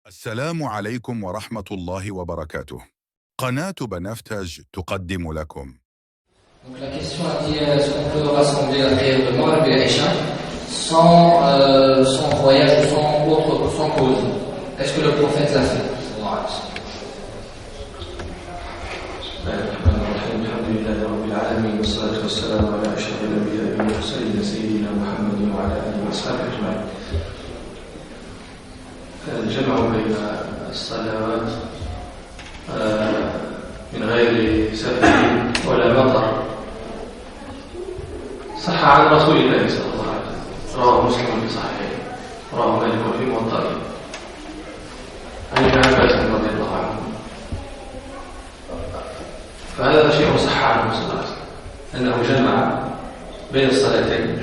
السلام عليكم ورحمة الله وبركاته. قناة بنفتج تقدم لكم. Donc la question a dit est-ce qu'on peut rassembler la prière de Maghrib et l'Isha sans voyage ou sans cause? Est-ce que le prophète l'a fait? الحمد لله رب العالمين والصلاة والسلام على أشرف الأنبياء والمرسلين سيدنا محمد وعلى آله وأصحابه أجمعين. الجمع بين الصلوات من غير سفر ولا مطر صح عن رسول الله صلى الله عليه وسلم، رواه مسلم في صحيحه، رواه مالك في موطئه عن ابن عباس رضي الله عنه. فهذا شيء صح عنه صلى الله عليه وسلم أنه جمع بين الصلاتين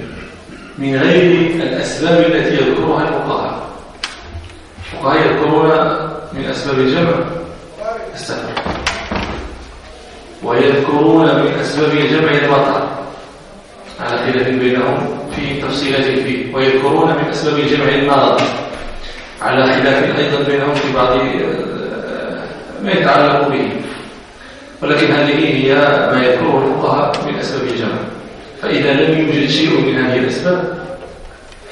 من غير الأسباب التي يذكرها الفقهاء. الفقهاء يذكرون من أسباب الجمع السفر، ويذكرون من أسباب الجمع المطر على خلاف بينهم في تفصيلات فيه، ويذكرون من أسباب الجمع المرض على خلاف أيضا بينهم في بعض ما يتعلق به. ولكن هذه هي ما يذكره الفقهاء من أسباب الجمع. فإذا لم يوجد شيء من هذه الأسباب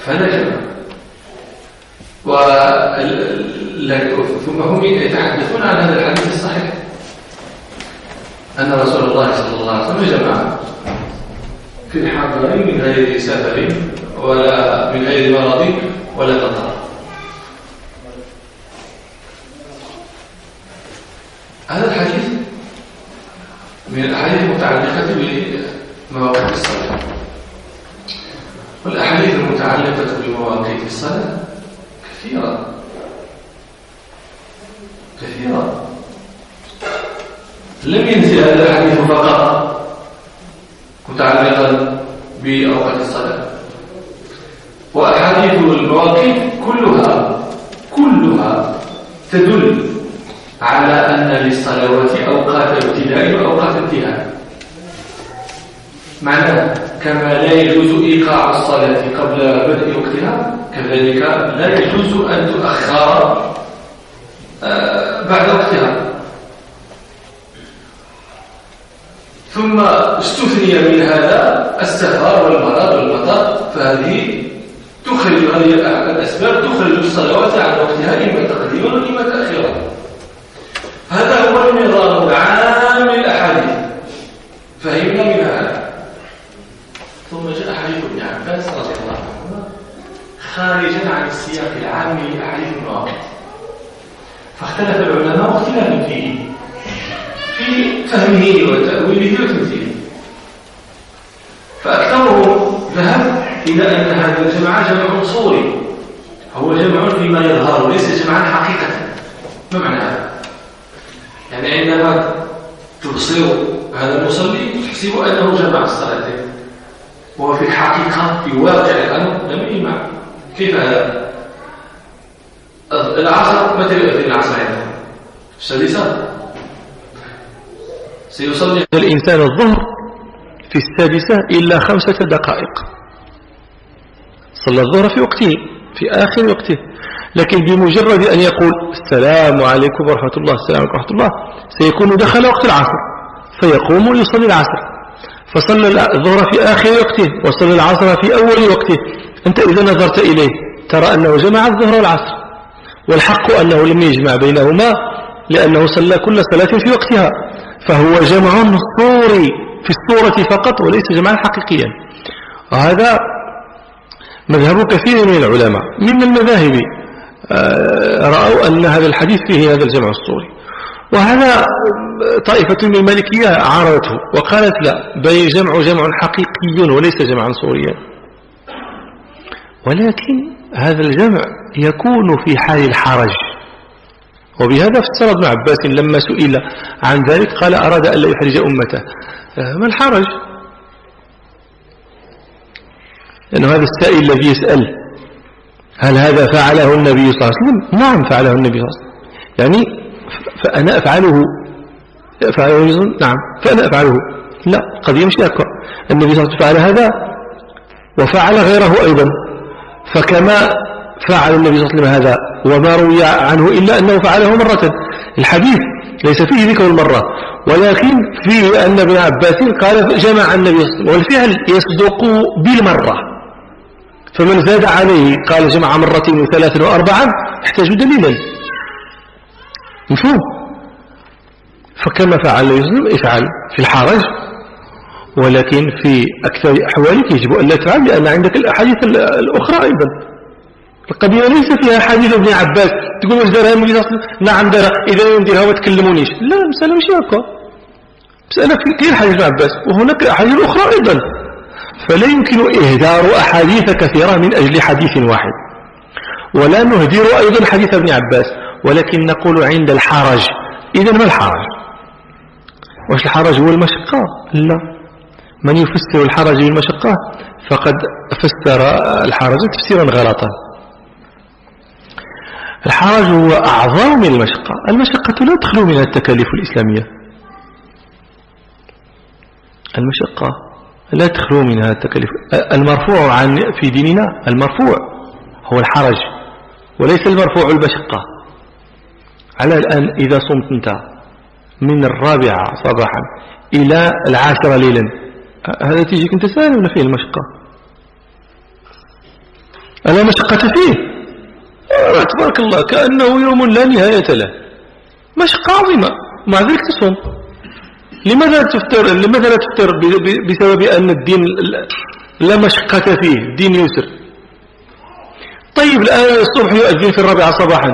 فلا جمع. ثم هم يتحدثون عن هذا الحديث الصحيح أن رسول الله صلى الله عليه وسلم جمع في الحضر من غير سفر ولا من غير مرض ولا قطر. هذا الحديث من الأحاديث المتعلقة بمواقيت الصلاة، والأحاديث المتعلقة بمواقيت الصلاة كثيرة كثيرة. لم ينزل هذا الحديث فقط متعلقا بأوقات الصلاة، وأحاديث المواقيت كلها تدل على أن للصلوات أوقات ابتداء وأوقات انتهاء. معناه كما لا يجوز إيقاع الصلاة قبل بدء وقتها، كذلك لا يجوز أن تؤخر بعد وقتها. ثم استثني من هذا السفر والمرض والمطر، فهذه تخرج هذه الأسباب تخرج الصلوات عن وقتها إما تقديما وإما تأخيرا. هذا هو النظام العام للأحاديث، فهمنا من هذا. ثم جاء حديث ابن عباس رضي الله عنهما خارجا عن السياق العام لأحاديث المواقيت، فاختلف العلماء اختلافا فيه في فهمه وتأويله وتمثيله. فأكثرهم ذهب إلى أن هذا الجمع جمع صوري، هو جمع فيما يظهر وليس جمعا حقيقة. ما معنى هذا؟ يعني عندما تبصر هذا المصلي تحسب أنه جمع الصلاتين، وفي الحقيقة في واقع الأمر لم يجمع. كيف هذا؟ العصر متى يؤذن العصر عندهم؟ السادسة. سيصلي الإنسان الظهر في السادسة إلا 5 دقائق، صلى الظهر في وقته في آخر وقته، لكن بمجرد أن يقول السلام عليكم ورحمة الله السلام عليكم ورحمة الله سيكون دخل وقت العصر، فيقوم يصلي العصر، فصلى الظهر في آخر وقته وصلى العصر في أول وقته. أنت إذا نظرت إليه ترى أنه جمع الظهر والعصر، والحق أنه لم يجمع بينهما لأنه صلى كل صلاة في وقتها، فهو جمع صوري في الصورة فقط وليس جمعا حقيقيا. وهذا مذهب كثير من العلماء. من المذاهب رأوا أن هذا الحديث فيه هذا الجمع الصوري، وهذا طائفة من المالكية عارضته وقالت لا، بل جمع حقيقي وليس جمعا صوريا. ولكن هذا الجمع يكون في حال الحرج، وبهذا فسر ابن عباس لما سئل عن ذلك قال أراد أن لا يحرج أمته. ما الحرج؟ لأنه هذا السائل الذي يسأل هل هذا فعله النبي صلى الله عليه وسلم؟ نعم فعله النبي صلى الله عليه وسلم. يعني فأنا أفعله نعم فأنا أفعله. لا، قد يمشي أكبر. النبي صلى الله عليه وسلم فعل هذا وفعل غيره أيضا، فكما فعل النبي صلى الله عليه وسلم هذا وما روي عنه إلا أنه فعله مرة. الحديث ليس فيه ذكر المرة، ولكن فيه أن ابن عباس قال جمع النبي صلى الله عليه وسلم، والفعل يصدق بالمرة، فمن زاد عليه قال جمع مرتين وثلاث وأربعا يحتاج دليلا. مفهوم؟ فكما فعل النبي صلى الله عليه وسلم افعل في الحرج، ولكن في أكثر أحوالك يجب أن لا تفعل، لأن عندك الأحاديث الأخرى أيضا. القضية ليس فيها حديث ابن عباس تقول واش دارها النبي صلى الله عليه وسلم، نعم دارها، إذا نديرها ما تكلمونيش. لا، المسألة ماشي هكا، مسألة كاين حديث ابن عباس وهناك أحاديث أخرى أيضا، فلا يمكن إهدار أحاديث كثيرة من أجل حديث واحد، ولا نهدر أيضا حديث ابن عباس، ولكن نقول عند الحرج. إذا ما الحرج؟ واش الحرج هو المشقة؟ لا، من يفسر الحرج بالمشقة فقد فسر الحرج تفسيرا غلطا. الحرج هو أعظم من المشقة. المشقة لا تخلو من التكاليف الإسلامية، المشقة لا تخلو منها التكاليف. المرفوع عن في ديننا المرفوع هو الحرج وليس المرفوع المشقة. على الآن إذا صمت أنت من 4 صباحا إلى 10 ليلا، هذا تيجيك أنت سهل ولا فيه المشقة؟ ألا مشقة فيه؟ تبارك الله كأنه يوم لا نهاية له، مشقة عظيمة، مع ذلك تصوم. لماذا لا تفطر؟ بسبب أن الدين لا مشقة فيه، الدين يسر. طيب الآن الصبح يؤذن في 4 صباحا،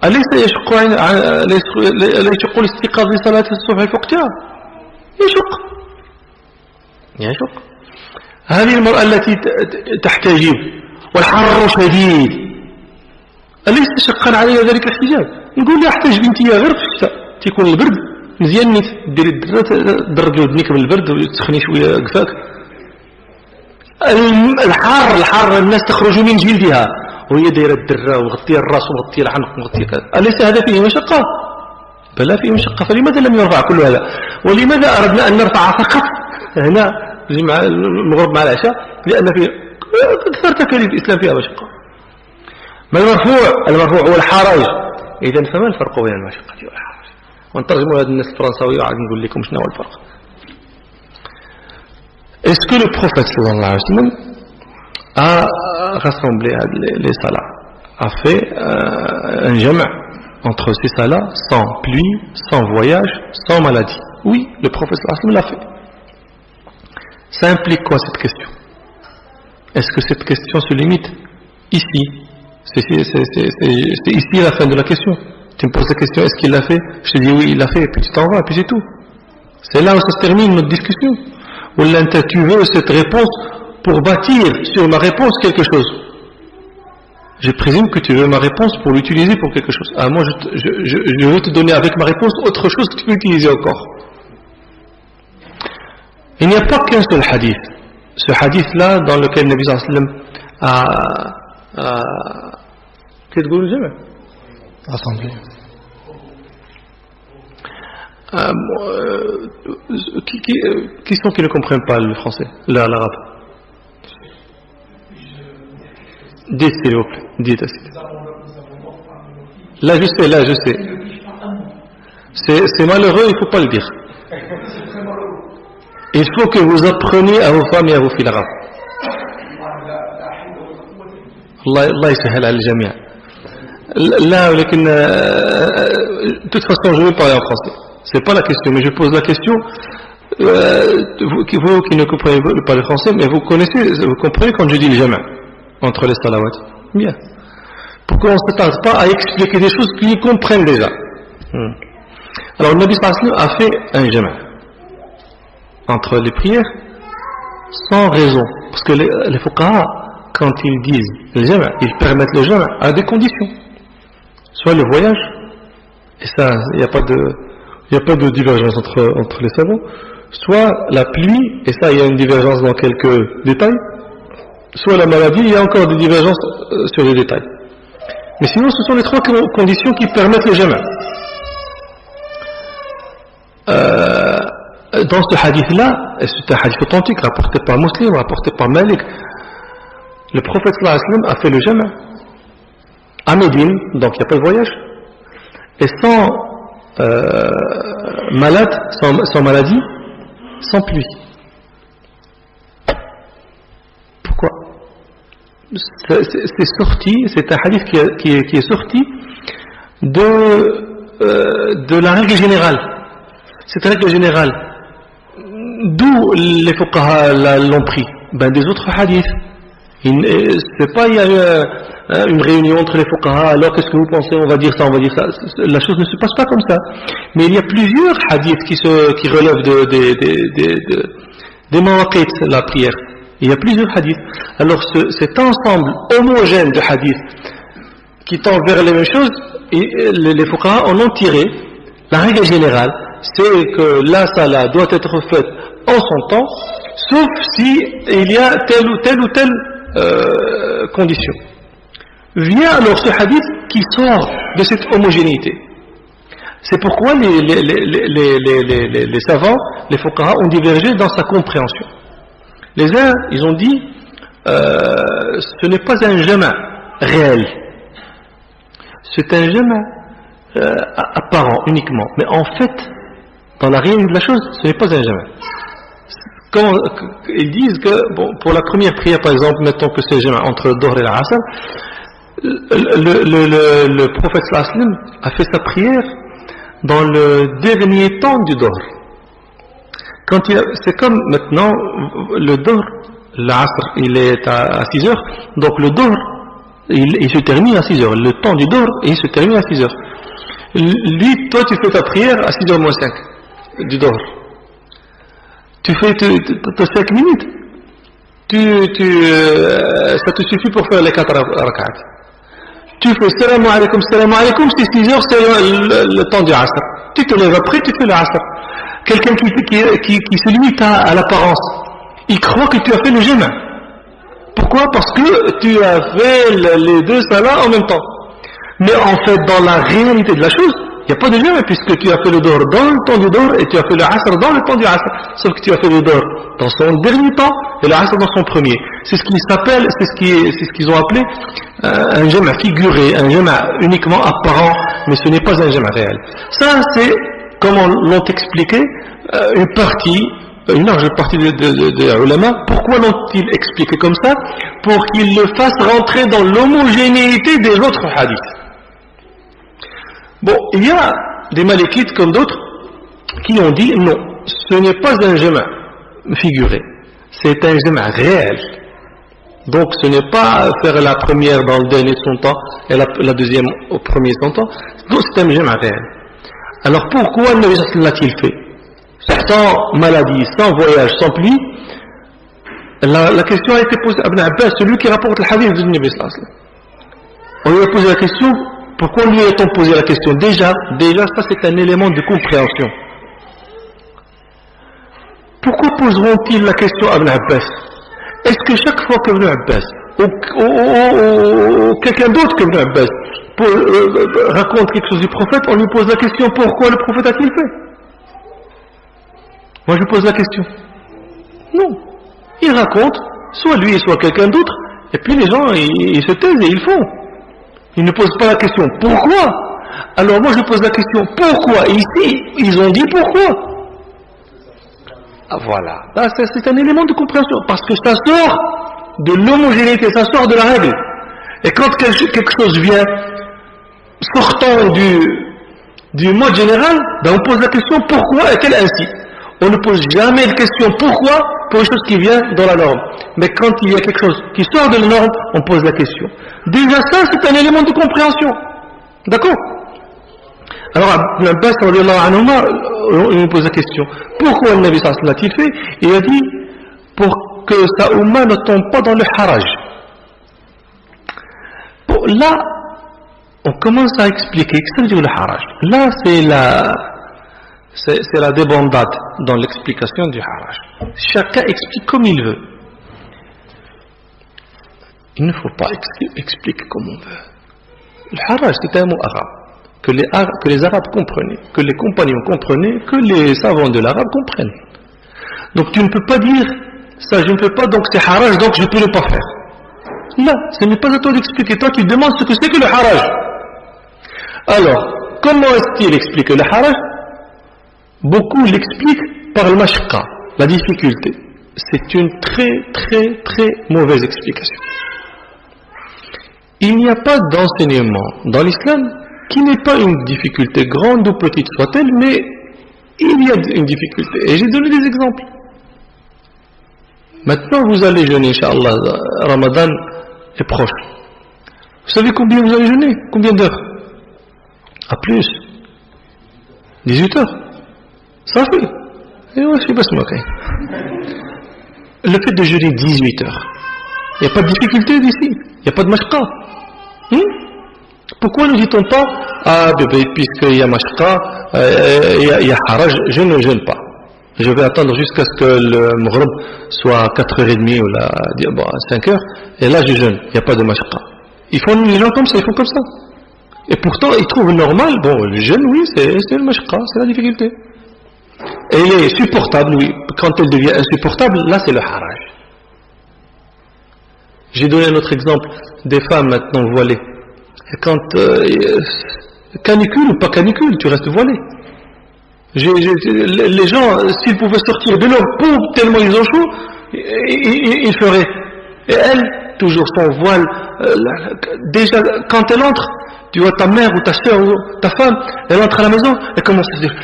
أليس يشق الاستيقاظ لصلاة الصبح في وقتها؟ يشق. هذه المرأة التي تحتجب والحر شديد، أليس شقا عليها ذلك الاحتجاب؟ نقول لها احتجب انت غير في الشتاء، تيكون البرد مزيان نيت، ديري الدرة تدرج ودنيك من البرد وتسخني شوية قفاك. الحر الناس تخرج من جلدها وهي دايره الدرة وغطية الراس وغطية العنق وغطية كذا، أليس هذا فيه مشقة؟ بلا فيه مشقة. فلماذا لم يرفع كل هذا؟ ولماذا أردنا أن نرفع فقط هنا مع المغرب مع العشاء؟ لأن فيه أكثر تكاليف الإسلام فيها مشقة. ما المرفوع؟ المرفوع هو الحرج. إذن فما الفرق بين المشقة والحرج؟ ونترجموا هذا الناس الفرنساوية وعاد نقول لكم شنو هو الفرق. Est-ce que le prophète sallallahu alayhi wa sallam a rassemblé les salats, a fait un jama' entre ces salats sans pluie, sans voyage, sans maladie? Oui, le prophète sallallahu alayhi wa sallam l'a fait. Ça implique quoi cette question? Est-ce que cette question se limite ici? C'est ici la fin de la question. Tu me poses la question, est-ce qu'il l'a fait? Je te dis oui, il l'a fait, et puis tu t'en vas, et puis c'est tout. C'est là où ça se termine notre discussion. Ou là, tu veux cette réponse pour bâtir sur ma réponse quelque chose. Je présume que tu veux ma réponse pour l'utiliser pour quelque chose. Ah, moi, je veux te donner avec ma réponse autre chose que tu peux utiliser encore. Il n'y a pas qu'un seul hadith. Ce hadith-là, dans lequel le Nabi sallallahu alayhi wa sallam qu'est-ce que vous dites? Rassemblé. Qui sont qui ne comprennent pas le français, l'arabe? Dites s'il vous plaît, dites. Là je sais. C'est malheureux, il ne faut pas le dire. Il faut que vous appreniez à vos femmes et à vos filles l'arabe. Allah يسهل على الجميع. Là, de toute façon, je vais parler en français. C'est pas la question, mais je pose la question. Vous qui ne comprenez pas le français, mais vous comprenez quand je dis le jama' entre les salawat. Bien. Pourquoi on ne se tarde pas à expliquer des choses qu'ils comprennent déjà? Alors, le Nabi sallallahu alayhi wa sallam a fait un jama' entre les prières sans raison. Parce que les fuqaha, quand ils disent le jama', ils permettent le jama' à des conditions. Soit le voyage, et ça, il n'y a pas de divergence entre les savants, soit la pluie, et ça, il y a une divergence dans quelques détails, soit la maladie, il y a encore des divergences sur les détails. Mais sinon, ce sont les 3 conditions qui permettent le jama'. Dans ce hadith-là, et c'est un hadith authentique, rapporté par Muslim, rapporté par Malik, le prophète sallallahu alayhi wa sallam a fait le jama' à Médine, donc il n'y a pas de voyage, et sans malade, sans maladie, sans pluie. Pourquoi? C'est sorti, c'est un hadith qui est sorti de la règle générale. Cette règle générale, d'où les fuqaha l'ont pris? Ben des autres hadiths. C'est pas il y a une réunion entre les fuqaha, alors qu'est-ce que vous pensez, on va dire ça, on va dire ça. La chose ne se passe pas comme ça. Mais il y a plusieurs hadiths qui relèvent des mawaqit, la prière. Il y a plusieurs hadiths. Alors cet ensemble homogène de hadiths qui tend vers les mêmes choses, les fuqaha en ont tiré la règle générale, c'est que la salat doit être faite en son temps, sauf si il y a telle ou telle condition. Vient alors ce hadith qui sort de cette homogénéité. C'est pourquoi les savants, les fuqaha, ont divergé dans sa compréhension. Les uns, ils ont dit, ce n'est pas un jama' réel. C'est un jama' apparent uniquement. Mais en fait, dans la réalité de la chose, ce n'est pas un jama'. Quand ils disent que, bon, pour la première prière, par exemple, mettons que c'est jama' entre le Dohr et l'Asr, le prophète sallallahu alayhi wa sallam a fait sa prière dans le dernier temps du Dohr. C'est comme maintenant, le Dohr, l'Asr, il est à 6 heures, donc le Dohr, il se termine à 6 heures. Le temps du Dohr, il se termine à 6 heures. Lui, toi, tu fais ta prière à 6 heures moins 5 du Dohr. Tu fais 5 minutes. Ça te suffit pour faire les 4 rak'at. Tu fais salam alaykum, c'est 6 heures, c'est le temps du Asr. Tu te lèves après, tu fais le Asr. Quelqu'un qui se limite à l'apparence, il croit que tu as fait le jama'. Pourquoi? Parce que tu as fait les deux salats en même temps. Mais en fait, dans la réalité de la chose, il n'y a pas de jama', puisque tu as fait le Dohr dans le temps du Dohr et tu as fait le Asr dans le temps du Asr. Sauf que tu as fait le Dohr dans son dernier temps et le Asr dans son premier. C'est ce qui s'appelle, c'est ce qu'ils ont appelé un jama' figuré, un jama' uniquement apparent, mais ce n'est pas un jama' réel. Ça, c'est, comme l'ont expliqué, une large partie des ulama. Pourquoi l'ont-ils expliqué comme ça? Pour qu'ils le fassent rentrer dans l'homogénéité des autres hadiths. Bon, il y a des malikites comme d'autres qui ont dit non, ce n'est pas un jama' figuré, c'est un jama' réel. Donc ce n'est pas faire la première dans le dernier son temps et la deuxième au premier son temps, donc c'est un jama' réel. Alors pourquoi le Nabi sallallahu alayhi wa sallam l'a-t-il fait? Sans maladie, sans voyage, sans pluie? La question a été posée à Ibn Abbas, celui qui rapporte le hadith du Nabi sallallahu alayhi wa sallam. On lui a posé la question, pourquoi lui a-t-on posé la question? Déjà, ça c'est un élément de compréhension. Pourquoi poseront-ils la question à Ibn Abbas? Est-ce que chaque fois qu'Ibn Abbas ou quelqu'un d'autre qu'Ibn Abbas raconte quelque chose du prophète, on lui pose la question, pourquoi le prophète a-t-il fait? Moi je pose la question. Non. Il raconte, soit lui, soit quelqu'un d'autre, et puis les gens, ils se taisent et ils font. Ils ne posent pas la question, pourquoi? Alors moi je pose la question, pourquoi? Et ici, ils ont dit pourquoi. Ah, voilà. Là, c'est un élément de compréhension, parce que ça sort de l'homogénéité, ça sort de la règle. Et quand quelque chose vient sortant du mode général, ben on pose la question, pourquoi est-elle ainsi? On ne pose jamais la question pourquoi pour une chose qui vient dans la norme. Mais quand il y a quelque chose qui sort de la norme, on pose la question. Déjà ça, c'est un élément de compréhension. D'accord? Alors, Ibn Abbas, on lui pose la question. Pourquoi le Nabi sallallahu alayhi wa sallam l'a-t-il fait? Il a dit, pour que sa umma ne tombe pas dans le haraj. Bon, là, on commence à expliquer. Qu'est-ce que ça veut dire le haraj? Là, c'est la débandade dans l'explication du haraj. Chacun explique comme il veut. Il ne faut pas expliquer comme on veut. Le haraj, c'est un mot arabe que les Arabes comprenaient, que les compagnons comprenaient, que les savants de l'arabe comprennent. Donc tu ne peux pas dire ça, je ne peux pas, donc c'est haraj, donc je ne peux le pas faire. Là, ce n'est pas à toi d'expliquer. Toi, tu demandes ce que c'est que le haraj. Alors, comment est-il explique le haraj? Beaucoup l'expliquent par le mashqa, la difficulté. C'est une très très très mauvaise explication. Il n'y a pas d'enseignement dans l'islam qui n'est pas une difficulté, grande ou petite soit-elle, mais il y a une difficulté. Et j'ai donné des exemples. Maintenant, vous allez jeûner, Inch'Allah, Ramadan est proche. Vous savez combien vous allez jeûner? Combien d'heures? À plus. 18 heures. Ça fait. Et ouais, je sais pas ce matin. Le fait de jeûner 18 heures, il n'y a pas de difficulté d'ici. Il n'y a pas de mashqa. Pourquoi ne dit-on pas, ah bébé, puisqu'il y a mashqa, il y a haraj, je ne jeûne pas. Je vais attendre jusqu'à ce que le maghrib soit 4h30 ou là, bon, 5h, et là je jeûne. Il n'y a pas de mashqa. Les gens comme ça, ils font comme ça. Et pourtant, ils trouvent normal, bon, le jeûne, oui, c'est le mashqa, c'est la difficulté. Et il est supportable, oui. Quand elle devient insupportable, là c'est le haraj. J'ai donné un autre exemple des femmes maintenant voilées. Et quand canicule ou pas canicule, tu restes voilé. Les gens, s'ils pouvaient sortir de leur peau tellement ils ont chaud, ils feraient. Et elle, toujours son voile, déjà quand elle entre, tu vois ta mère ou ta soeur ou ta femme, elle entre à la maison, elle commence à se dire,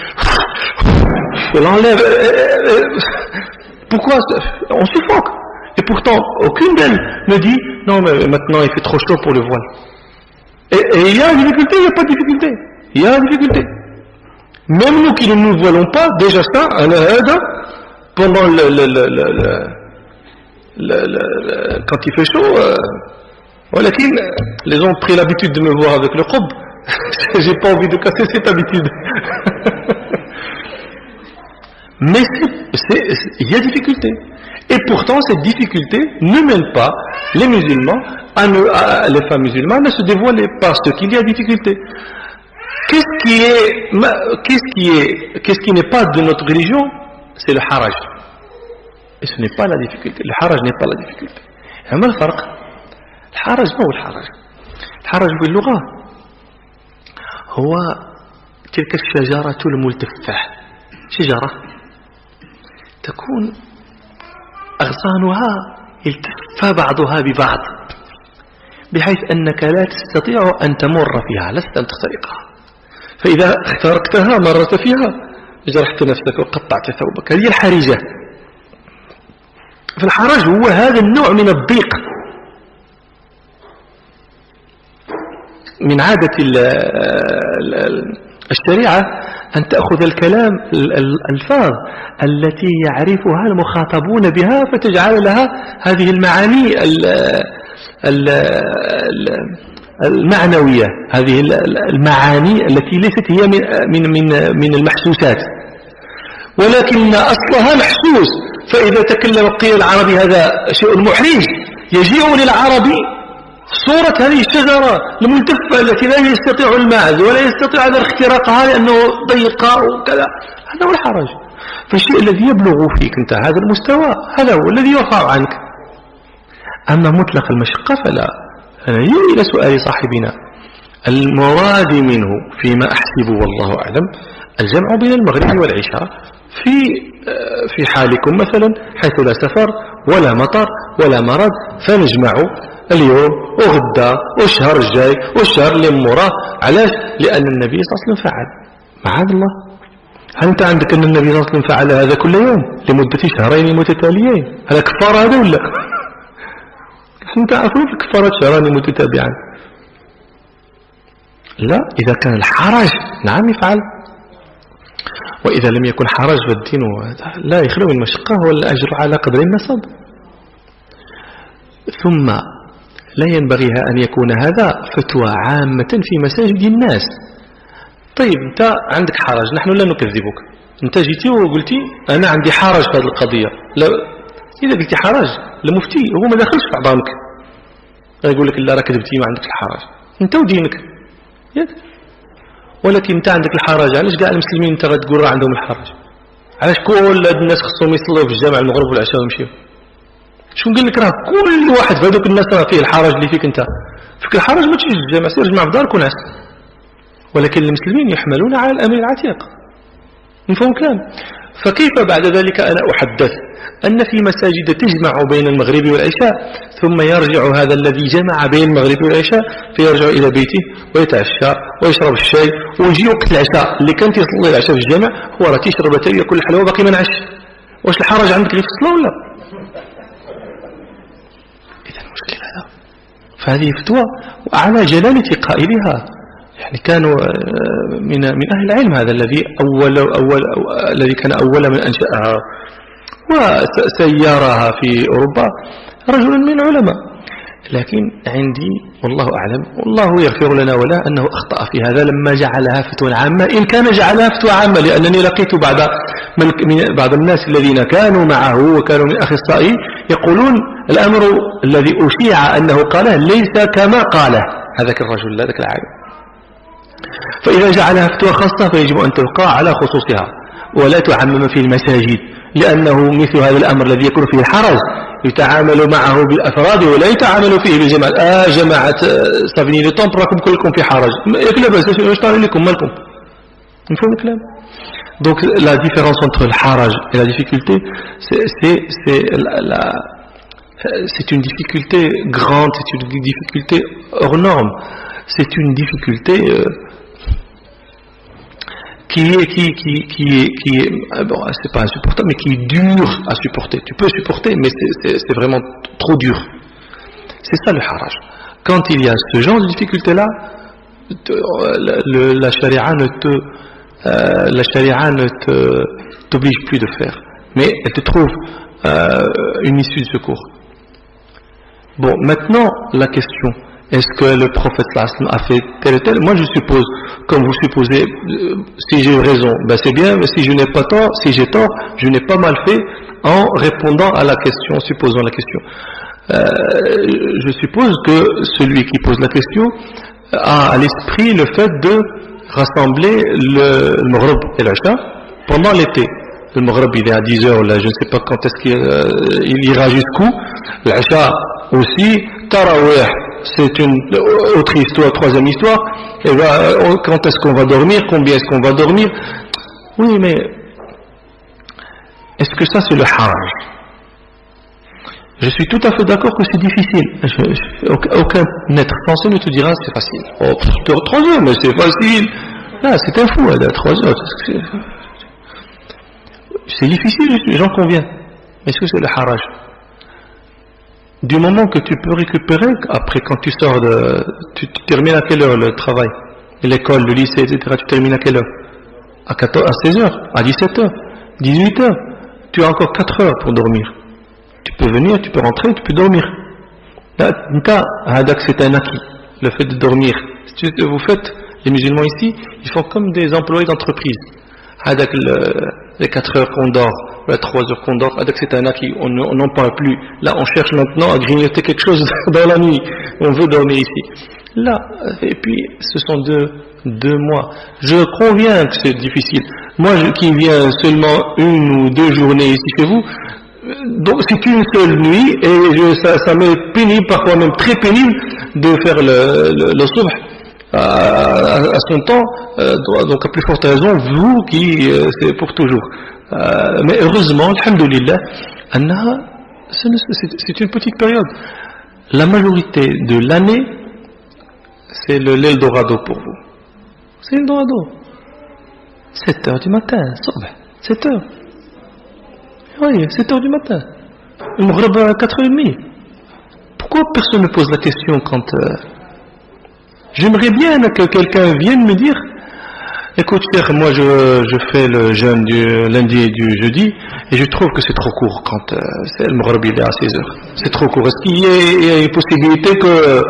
elle enlève. Pourquoi? On suffoque. Et pourtant, aucune d'elles ne dit, non mais maintenant il fait trop chaud pour le voile. Et il y a une difficulté, il n'y a pas de difficulté. Il y a une difficulté. Même nous qui ne nous voilons pas, déjà ça, pendant quand il fait chaud, les gens ont pris l'habitude de me voir avec le qub. J'ai pas envie de casser cette habitude. Mais il y a difficulté. Et pourtant, cette difficulté ne mène pas les musulmans, les femmes musulmanes, à se dévoiler parce qu'il y a difficulté. Qu'est-ce qui n'est pas de notre religion? C'est le haraj. Et ce n'est pas la difficulté. Le haraj n'est pas la difficulté. ما الفرق؟ الحرج ما هو الحرج؟ الحرج باللغة هو تلك الشجرة الملتفة. شجرة تكون أغصانها التف بعضها ببعض بحيث أنك لا تستطيع أن تمر فيها، لست أن تخترقها. فإذا اخترقتها مرت فيها جرحت نفسك وقطعت ثوبك. هذه الحرجة. فالحرج هو هذا النوع من الضيق. من عادة الشريعة أن تأخذ الكلام الألفاظ التي يعرفها المخاطبون بها فتجعل لها هذه المعاني المعنوية، هذه المعاني التي ليست هي من المحسوسات ولكن أصلها محسوس. فإذا تكلم قيل العربي هذا شيء محرج، يجيء للعربي صورة هذه الشجرة الملتفة التي لا يستطيع الماعز ولا يستطيع هذا اختراقها لأنه ضيقة وكذا. هذا هو الحرج. فالشيء الذي يبلغ فيك أنت هذا المستوى هذا هو الذي يرفع عنك. أما مطلق المشقة فلا. يجي إلى سؤال صاحبنا، المراد منه فيما أحسب والله أعلم الجمع بين المغرب والعشاء في حالكم مثلا حيث لا سفر ولا مطر ولا مرض، فنجمع اليوم وغدا والشهر الجاي والشهر اللي مراه. علاش؟ لأن النبي صلى الله عليه وسلم فعل. معاذ الله، هل أنت عندك أن النبي صلى الله عليه وسلم فعل هذا كل يوم لمدة شهرين متتاليين؟ هذا كفارة هذا ولا؟ أنت عارفون في كفارة شهرين متتابعين؟ لا، إذا كان الحرج نعم يفعل، وإذا لم يكن حرج فالدين لا يخلو من مشقة والأجر على قدر النصب. ثم لا ينبغي أن يكون هذا فتوى عامة في مساجد الناس. طيب أنت عندك حرج، نحن لا نكذبك، أنت جيتي وقلتي أنا عندي حرج في هذه القضية. لا، إذا قلتي حرج المفتي هو ما داخلش في عظامك، يقول لك لا راك كذبتي ما عندك الحرج، أنت ودينك. ولكن أنت عندك الحرج، علاش كاع المسلمين أنت غتقول راه عندهم الحرج؟ علاش كل الناس خصهم يصلوا في الجامع المغرب والعشاء ويمشيو؟ شكون قال لك راه كل واحد في هذوك الناس راه فيه الحرج اللي فيك انت؟ فيك الحرج ما تجيش الجامع، سير جمع في دارك ونعس. ولكن المسلمين يحملون على الامر العتيق. نفهم كلام؟ فكيف بعد ذلك أنا أحدث أن في مساجد تجمع بين المغرب والعشاء، ثم يرجع هذا الذي جمع بين المغرب والعشاء فيرجع إلى بيته ويتعشى ويشرب الشاي، ويجي وقت العشاء اللي كان يصلي العشاء في الجامع هو راه تيشرب اتاي ياكل الحلوى باقي ما نعش. واش الحرج عندك اللي في الصلاة ولا؟ إذا المشكلة هذا. فهذه فتوى وعلى جلالة قائلها، يعني كانوا من أهل العلم، هذا الذي الذي كان أول من أنشأها وسيارها في أوروبا رجل من العلماء. لكن عندي والله أعلم والله يغفر لنا ولا أنه أخطأ في هذا لما جعلها فتوى عامة، إن كان جعلها فتوى عامة، لأنني لقيت بعض الناس الذين كانوا معه وكانوا من أخصائي يقولون الأمر الذي أشيع أنه قاله ليس كما قاله هذاك الرجل ذاك العالم. فإذا جعلها فتوى خاصة فيجب أن تبقى على خصوصها ولا تعمم في المساجد، لأنه مثل هذا الأمر الذي يكون فيه الحرج يتعامل معه بالأفراد ولا يتعامل فيه بالجماعة. جماعة سافيني لطنب راكم كلكم في حرج، لا بأس، واش طاري لكم مالكم؟ نفهم الكلام. Donc la différence entre le haraj et la difficulté, c'est une difficulté grande, c'est une difficulté hors norme, c'est une difficulté qui est bon, c'est pas insupportable, mais qui est dur à supporter. Tu peux supporter, mais c'est vraiment trop dur. C'est ça le haraj. Quand il y a ce genre de difficulté-là, la charia ne t'oblige plus de faire, mais elle te trouve une issue de secours. Bon, maintenant la question, est-ce que le prophète a fait tel et tel? Moi je suppose, comme vous supposez, si j'ai raison, ben c'est bien, mais si je n'ai pas tort, si j'ai tort, je n'ai pas mal fait en répondant à la question, supposons la question. Je suppose que celui qui pose la question a à l'esprit le fait de rassembler le Maghrib et l'Acha pendant l'été. Le Maghrib il est à 10h, là, je ne sais pas quand est-ce qu'il ira jusqu'où. L'Acha aussi, Tarawih, c'est une autre histoire, troisième histoire. Et ben, quand est-ce qu'on va dormir, combien est-ce qu'on va dormir? Oui, mais est-ce que ça c'est le haraj? Je suis tout à fait d'accord que c'est difficile. Aucun être français ne te dira c'est facile. Oh, 3 heures, mais c'est facile. Là, c'est un fou, 3 heures. C'est difficile, j'en conviens. Mais est-ce que c'est le haraj? Du moment que tu peux récupérer, après quand tu sors tu termines à quelle heure le travail? L'école, le lycée, etc. Tu termines à quelle heure? À 16h, à 17h, 18h. Tu as encore 4 heures pour dormir. Tu peux venir, tu peux rentrer, tu peux dormir. Là, c'est un acquis, le fait de dormir. Vous faites, les musulmans ici, ils font comme des employés d'entreprise. Les 4 heures qu'on dort, les 3 heures qu'on dort, c'est un acquis, on n'en parle plus. Là, on cherche maintenant à grignoter quelque chose dans la nuit. On veut dormir ici. Là, et puis, ce sont 2 mois. Je conviens que c'est difficile. Moi, qui viens seulement 1 ou 2 journées ici chez vous, donc c'est une seule nuit, et ça m'est pénible, parfois même très pénible, de faire le subh à son temps, donc à plus forte raison, vous qui, c'est pour toujours. Mais heureusement, alhamdoulilah, c'est une petite période. La majorité de l'année, c'est l'Eldorado pour vous. C'est l'Eldorado. 7h du matin, 7h. Oui, 7h du matin. Le Maghrib à 4h30. Pourquoi personne ne pose la question quand... J'aimerais bien que quelqu'un vienne me dire, écoute, moi je fais le jeûne du lundi et du jeudi, et je trouve que c'est trop court quand c'est le Maghrib il est à 16h. C'est trop court. Est-ce qu'il y a une possibilité que...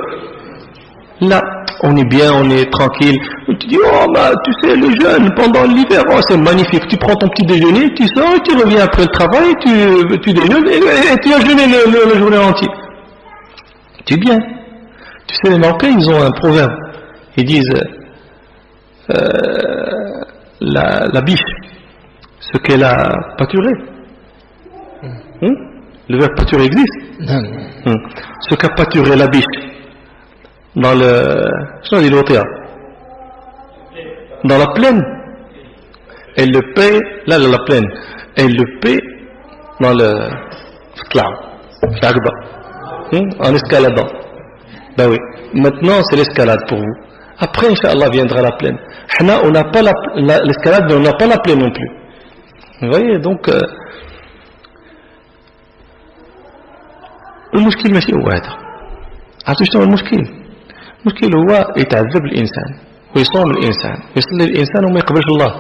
Là, on est bien, on est tranquille. Tu dis, oh, bah, tu sais, le jeûne pendant l'hiver, oh, c'est magnifique. Tu prends ton petit déjeuner, tu sors, tu reviens après le travail, tu déjeunes, et tu as jeûné la journée entière. Tu es bien. Tu sais, les Marocains, ils ont un proverbe. Ils disent, la biche, ce qu'elle a pâturé, Le verbe pâturer existe. Ce qu'a pâturé la biche dans le... Je dis l'auteur. Dans la plaine. Elle le paie, là dans la plaine. Elle le paie dans le... en escaladant. Ben oui. Maintenant c'est l'escalade pour vous. Après, Inch'Allah, viendra la plaine. On n'a pas l'escalade, mais on n'a pas la plaine non plus. Vous voyez, donc... المشكل ماشي هو هذا. عرفتوا شنو المشكل؟ المشكل هو يتعذب الإنسان ويصوم الإنسان ويصلي الإنسان وما يقبلش الله.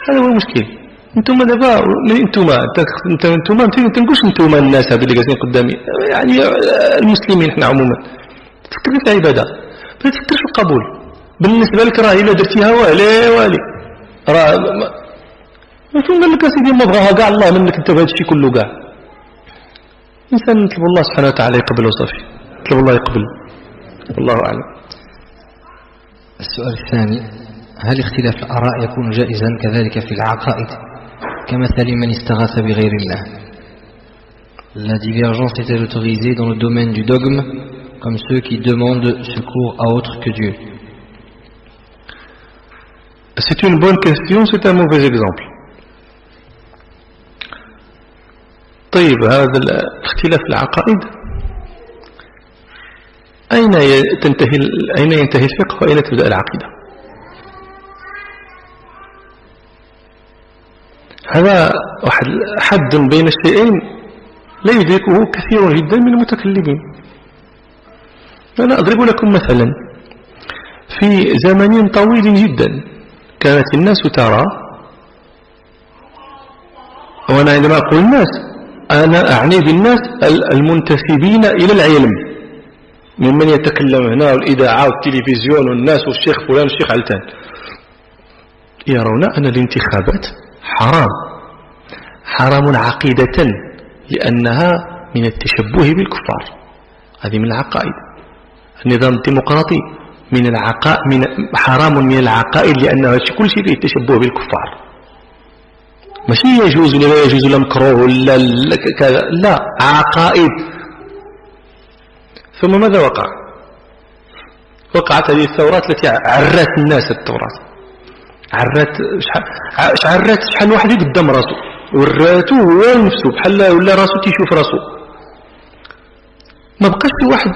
هذا هو المشكل. انتم دابا انتم ما تنقولش انتم الناس هذو اللي جالسين قدامي، يعني المسلمين احنا عموما. تفكر في العبادة، ما تفكرش في القبول. بالنسبة لك راه إلا درتيها والي راه ما شنو قال لك سيدي ما بغاها كاع الله منك انت بهذا الشيء كله كاع. الإنسان نطلب الله سبحانه وتعالى يقبل وصافي، نطلب الله يقبل. والله أعلم. السؤال الثاني: هل اختلاف الآراء يكون جائزا كذلك في العقائد كمثل من استغاث بغير الله؟ La divergence est-elle autorisée dans le domaine du dogme comme ceux qui demandent secours à autre que Dieu? C'est une bonne question, c'est un mauvais exemple. طيب هذا الاختلاف العقائد أين ينتهي الفقه وأين تبدأ العقيدة؟ هذا حد بين الشيئين لا يدركه كثير جدا من المتكلمين. أنا أضرب لكم مثلا: في زمن طويل جدا كانت الناس ترى، وأنا عندما أقول الناس أنا أعني بالناس المنتسبين إلى العلم، ممن يتكلم هنا والإذاعة والتلفزيون والناس والشيخ فلان والشيخ علتان، يرون أن الانتخابات حرام عقيدة، لأنها من التشبه بالكفار. هذه من العقائد. النظام الديمقراطي حرام من العقائد، لأنه كل شيء فيه التشبه بالكفار. ماشي يجوز ولا لا يجوز ولا مكروه ولا كذا، لا، عقائد. ثم ماذا وقع؟ وقعت هذه الثورات التي عرت الناس. التوراة عرت شحال واحد قدام راسه وراتو هو نفسه بحال ولا راسو تيشوف راسو. ما بقاش في واحد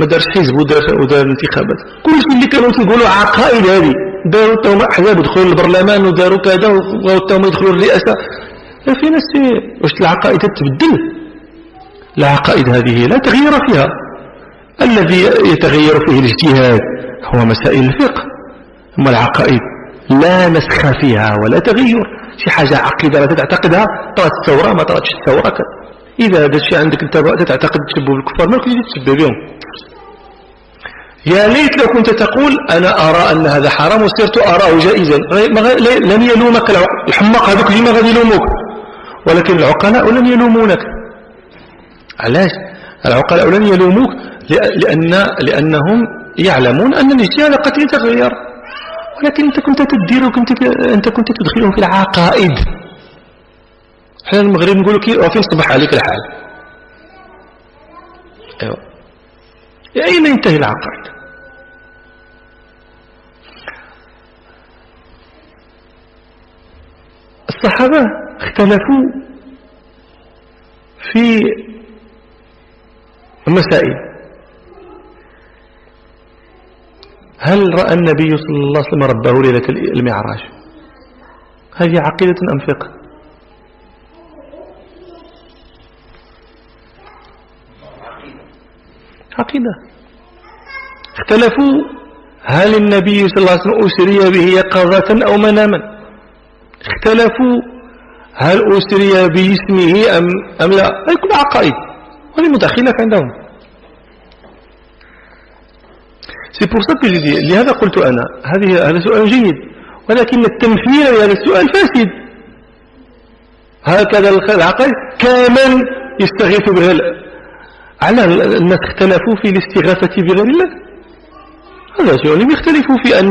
ما دارش حزب ودار انتخابات. كلشي اللي كانوا تيقولوا عقائد هذه داروا توما احزاب ودخلوا للبرلمان وداروا كذا وتوما يدخلوا للرئاسه. في ناس واش العقائد تتبدل؟ العقائد هذه لا تغيير فيها. الذي يتغير فيه الاجتهاد هو مسائل الفقه، اما العقائد لا نسخ فيها ولا تغير. شي حاجه عقيده لا تعتقدها، طرات الثوره ما طراتش الثوره. إذا هذا الشيء عندك أنت تعتقد تشبه بالكفار، ما كنت تشبه بهم. يا ليت لو كنت تقول أنا أرى أن هذا حرام وصرت أراه جائزا، لن يلومك الحماق هذوك اللي ما غادي يلوموك، ولكن العقلاء لن يلومونك. علاش؟ العقلاء لن يلوموك لأنهم يعلمون أن الاجتهاد قد يتغير، ولكن أنت كنت تدير أنت كنت تدخلهم في العقائد. احنا المغرب نقولوا كي وفين صبح عليك الحال. ايوه، اين ينتهي العقائد؟ الصحابه اختلفوا في مسائل. هل راى النبي صلى الله عليه وسلم ربه ليله المعراج؟ هذه عقيده ام فقه؟ عقيدة. اختلفوا هل النبي صلى الله عليه وسلم أسري به يقظة أو مناما. اختلفوا هل أسري باسمه أم لا. هذه كل عقائد وهذه متخلف عندهم. C'est pour ça que je dis لهذا قلت أنا هذا سؤال جيد، ولكن التمثيل لهذا السؤال فاسد. هكذا العقائد كمن يستغيث بها. على الناس اختلفوا في الاستغاثة بغير الله. هذا سؤال يختلفوا في أن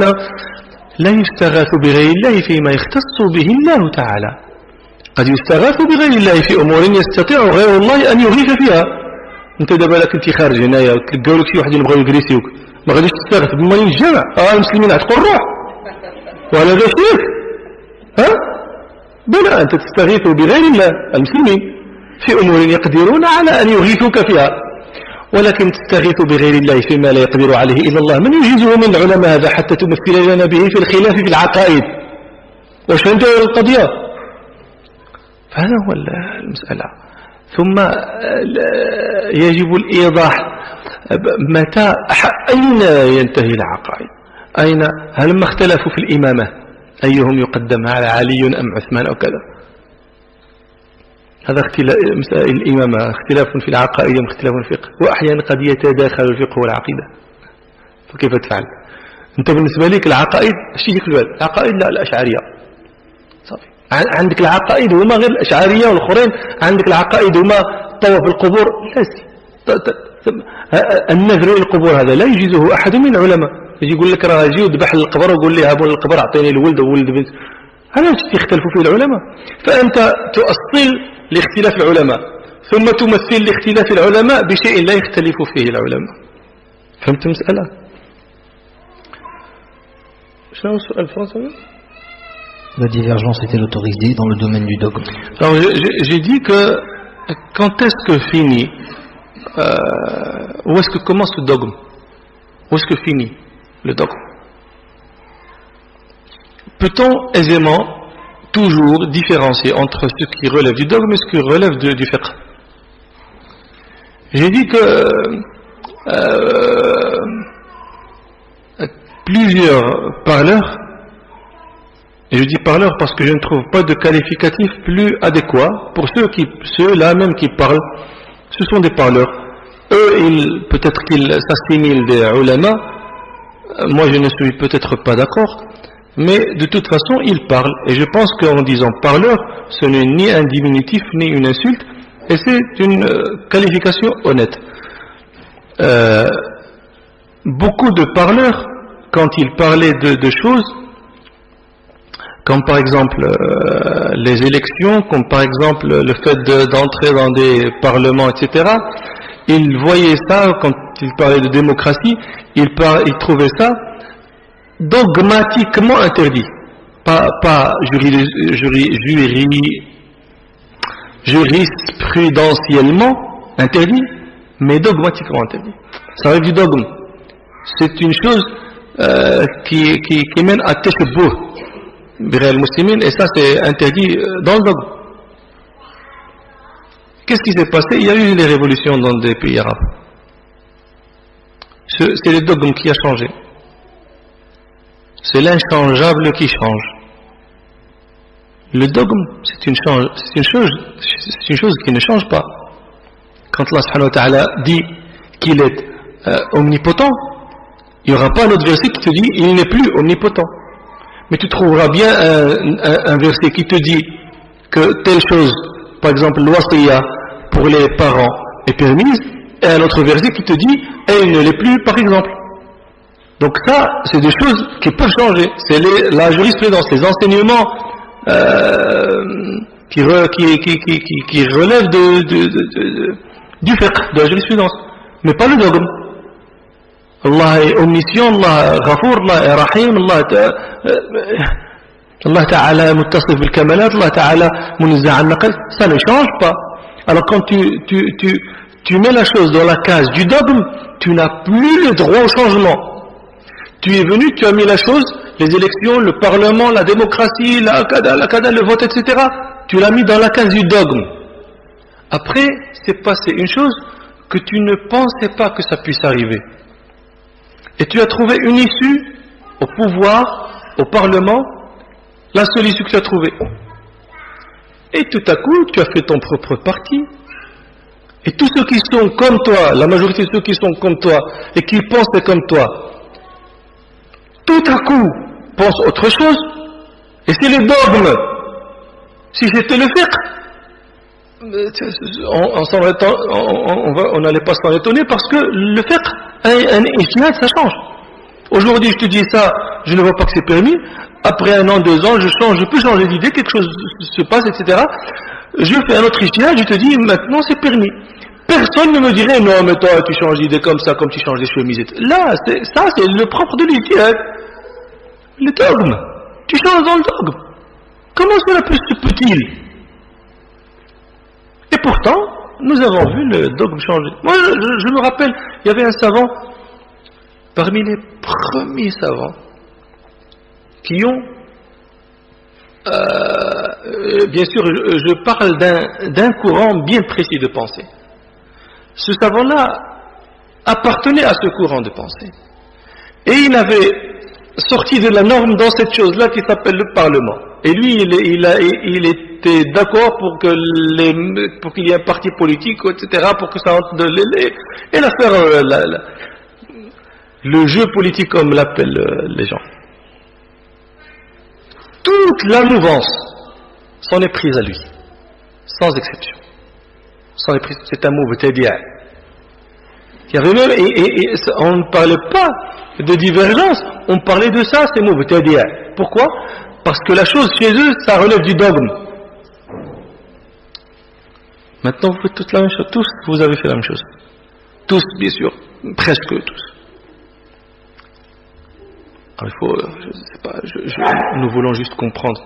لا يستغاث بغير الله فيما يختص به الله تعالى. قد يستغاث بغير الله في أمور يستطيع غير الله أن يغيث فيها. أنت دابا لك أنت خارج هنايا وتلقاو لك شي واحد يبغيو يجريسيوك، ما غاديش تستغاث بمالين الجامع، المسلمين عتقوا الروح ولا ذا شرك. بلى، أنت تستغيث بغير الله المسلمين في أمور يقدرون على أن يغيثوك فيها، ولكن تستغيث بغير الله فيما لا يقدر عليه إلا الله. من يجيزه من العلماء هذا حتى تمثل لنا به في الخلاف في العقائد؟ واش فهمت القضية؟ فهذا هو المسألة. ثم يجب الإيضاح متى أين ينتهي العقائد، أين، هل ما اختلفوا في الإمامة أيهم يقدم على علي أم عثمان أو كذا، هذا اختلاف مسائل الإمامة، اختلاف في العقائد واختلاف في الفقه، وأحيانا قد يتداخل الفقه والعقيدة، فكيف تفعل؟ أنت بالنسبة لك العقائد ايش يجيك في البال؟ العقائد لا، الأشعرية صافي، عندك العقائد هما غير الأشعرية والآخرين، عندك العقائد هما طواف القبور، لا النذر القبور هذا لا يجيزه أحد من العلماء، يجي يقول لك راه يجي وذبح القبر ويقول لي هابون القبر أعطيني الولد وولد بنت، هذا يختلفوا فيه العلماء. فأنت تؤصل لاختلاف العلماء ثم تمثل لاختلاف العلماء بشيء لا يختلف فيه العلماء. فهمت المسألة؟ شنو السؤال الفرنسي؟ La divergence est-elle autorisée dans le domaine du dogme? Alors j'ai dit que quand est-ce que finit, où est-ce que commence le dogme? Où est-ce que finit le dogme? Peut-on aisément toujours différencier entre ce qui relève du dogme et ce qui relève du fiqh? J'ai dit que plusieurs parleurs, et je dis parleurs parce que je ne trouve pas de qualificatif plus adéquat pour ceux-là même qui parlent, ce sont des parleurs. Eux, peut-être qu'ils s'assimilent des ulama, moi je ne suis peut-être pas d'accord, mais de toute façon ils parlent, et je pense qu'en disant parleur, ce n'est ni un diminutif ni une insulte, et c'est une qualification honnête. Beaucoup de parleurs, quand ils parlaient de choses, comme par exemple les élections, comme par exemple le fait d'entrer dans des parlements, etc., ils voyaient ça, quand ils parlaient de démocratie, ils trouvaient ça dogmatiquement interdit, pas jurisprudentiellement interdit, mais dogmatiquement interdit. Ça arrive du dogme. C'est une chose qui mène à tashbuh birel muslimin, et ça c'est interdit dans le dogme. Qu'est-ce qui s'est passé? Il y a eu les révolutions dans des pays arabes. C'est le dogme qui a changé. C'est l'inchangeable qui change. Le dogme, c'est une chose qui ne change pas. Quand Allah subhanahu wa ta'ala dit qu'il est omnipotent, il n'y aura pas un autre verset qui te dit il n'est plus omnipotent. Mais tu trouveras bien un verset qui te dit que telle chose, par exemple l'wasiyya pour les parents est permise, et un autre verset qui te dit elle ne l'est plus, par exemple. Donc ça, c'est des choses qui peuvent changer. C'est la jurisprudence, les enseignements qui relèvent du fiqh, de la jurisprudence, mais pas le dogme. Allah est omniscient, Allah est ghafour, Allah est rahim, Allah ta'ala muttasif bil kamalat, Allah ta'ala munizza an naql, ça ne change pas. Alors quand tu mets la chose dans la case du dogme, tu n'as plus le droit au changement. Tu es venu, tu as mis la chose, les élections, le parlement, la démocratie, la kada, le vote, etc. Tu l'as mis dans la case du dogme. Après, c'est passé une chose que tu ne pensais pas que ça puisse arriver. Et tu as trouvé une issue au pouvoir, au parlement, la seule issue que tu as trouvée. Et tout à coup, tu as fait ton propre parti. Et tous ceux qui sont comme toi, la majorité de ceux qui sont comme toi et qui pensent comme toi, tout à coup pensent autre chose. Et c'est le dogme. Si c'était le fiqh, on n'allait pas s'en étonner parce que le fiqh, un ijtihad, ça change. Aujourd'hui, je te dis ça, je ne vois pas que c'est permis. Après 1 an, 2 ans, je peux changer d'idée, quelque chose se passe, etc. Je fais un autre ijtihad, je te dis, maintenant c'est permis. Personne ne me dirait, non, mais toi, tu changes d'idée comme ça, comme tu changes des chemises. Là, ça, c'est le propre de l'ijtihad. Le dogme. Tu changes dans le dogme. Comment cela peut-il? Et pourtant, nous avons vu le dogme changer. Moi, je me rappelle, il y avait un savant, parmi les premiers savants, qui ont, bien sûr, je parle d'un courant bien précis de pensée. Ce savant-là appartenait à ce courant de pensée. Et il avait sorti de la norme dans cette chose-là qui s'appelle le Parlement. Et lui, il était d'accord pour qu'il y ait un parti politique, etc., pour que ça entre et l'affaire, le jeu politique comme l'appellent les gens. Toute la mouvance s'en est prise à lui, sans exception. C'est un mot mubtadi'. Il y avait même, on ne parlait pas de divergence, on parlait de ça, c'est mubtadi'. Pourquoi? Parce que la chose chez eux, ça relève du dogme. Maintenant, vous faites toute la même chose. Tous, vous avez fait la même chose. Tous, bien sûr, presque tous. Alors, il faut, je sais pas, nous voulons juste comprendre.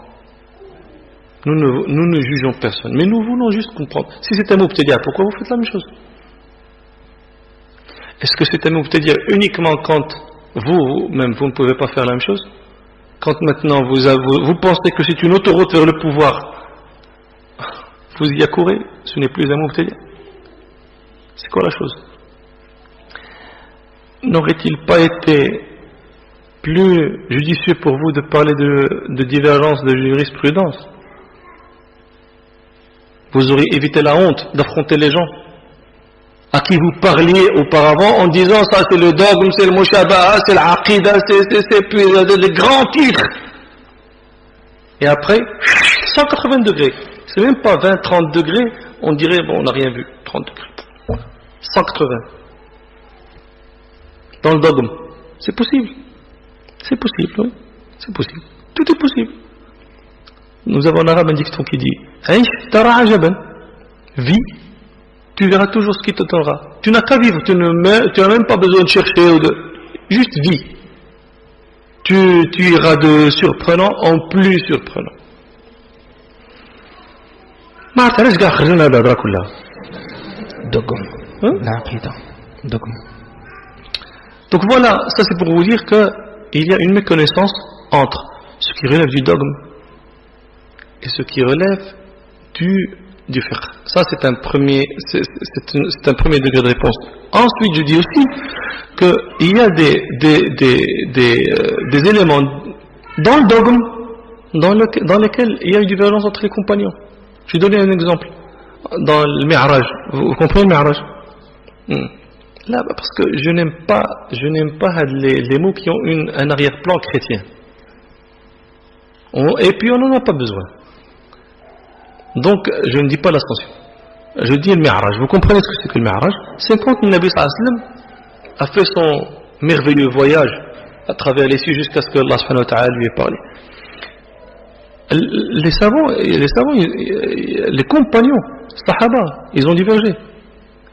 Nous ne jugeons personne, mais nous voulons juste comprendre. Si c'est un mubtadi', pourquoi vous faites la même chose? Est-ce que c'est un mubtadi' uniquement quand vous-même, vous ne pouvez pas faire la même chose? Quand maintenant vous pensez que c'est une autoroute vers le pouvoir, vous y accourez, ce n'est plus un mubtadi'. C'est quoi la chose? N'aurait-il pas été plus judicieux pour vous de parler de divergence de jurisprudence? Vous auriez évité la honte d'affronter les gens à qui vous parliez auparavant en disant ça c'est le dogme, c'est le mushabaha, c'est l'aqida, c'est puis les grands titres. Et après, 180 degrés. C'est même pas 20, 30 degrés, on dirait bon on n'a rien vu. 30 degrés. 180. Dans le dogme. C'est possible. C'est possible, oui. C'est possible. Tout est possible. Nous avons en arabe un dicton qui dit Aish tara ajaban. Vis, tu verras toujours ce qui te t'attendra. Tu n'as qu'à vivre, tu n'as même pas besoin de chercher ou de. Juste vis. Tu iras de surprenant en plus surprenant. Dogme. Donc voilà, ça c'est pour vous dire qu'il y a une méconnaissance entre ce qui relève du dogme et ce qui relève du fiqh. Ça c'est un premier degré de réponse. Ensuite je dis aussi qu'il y a des éléments dans le dogme dans lesquels il y a une divergence entre les compagnons. Je vais donner un exemple. Dans le Mi'raj, vous comprenez le Mi'raj? Là, parce que je n'aime pas les mots qui ont un arrière-plan chrétien. Et puis on n'en a pas besoin. Donc je ne dis pas l'ascension. Je dis le Mi'raj. Vous comprenez ce que c'est que le Mi'raj? C'est quand le Nabi sallallahu alayhi wa sallam a fait son merveilleux voyage à travers les cieux jusqu'à ce que Allah subhanahu wa ta'ala lui ait parlé. Les savants, les compagnons, Sahaba, ils ont divergé.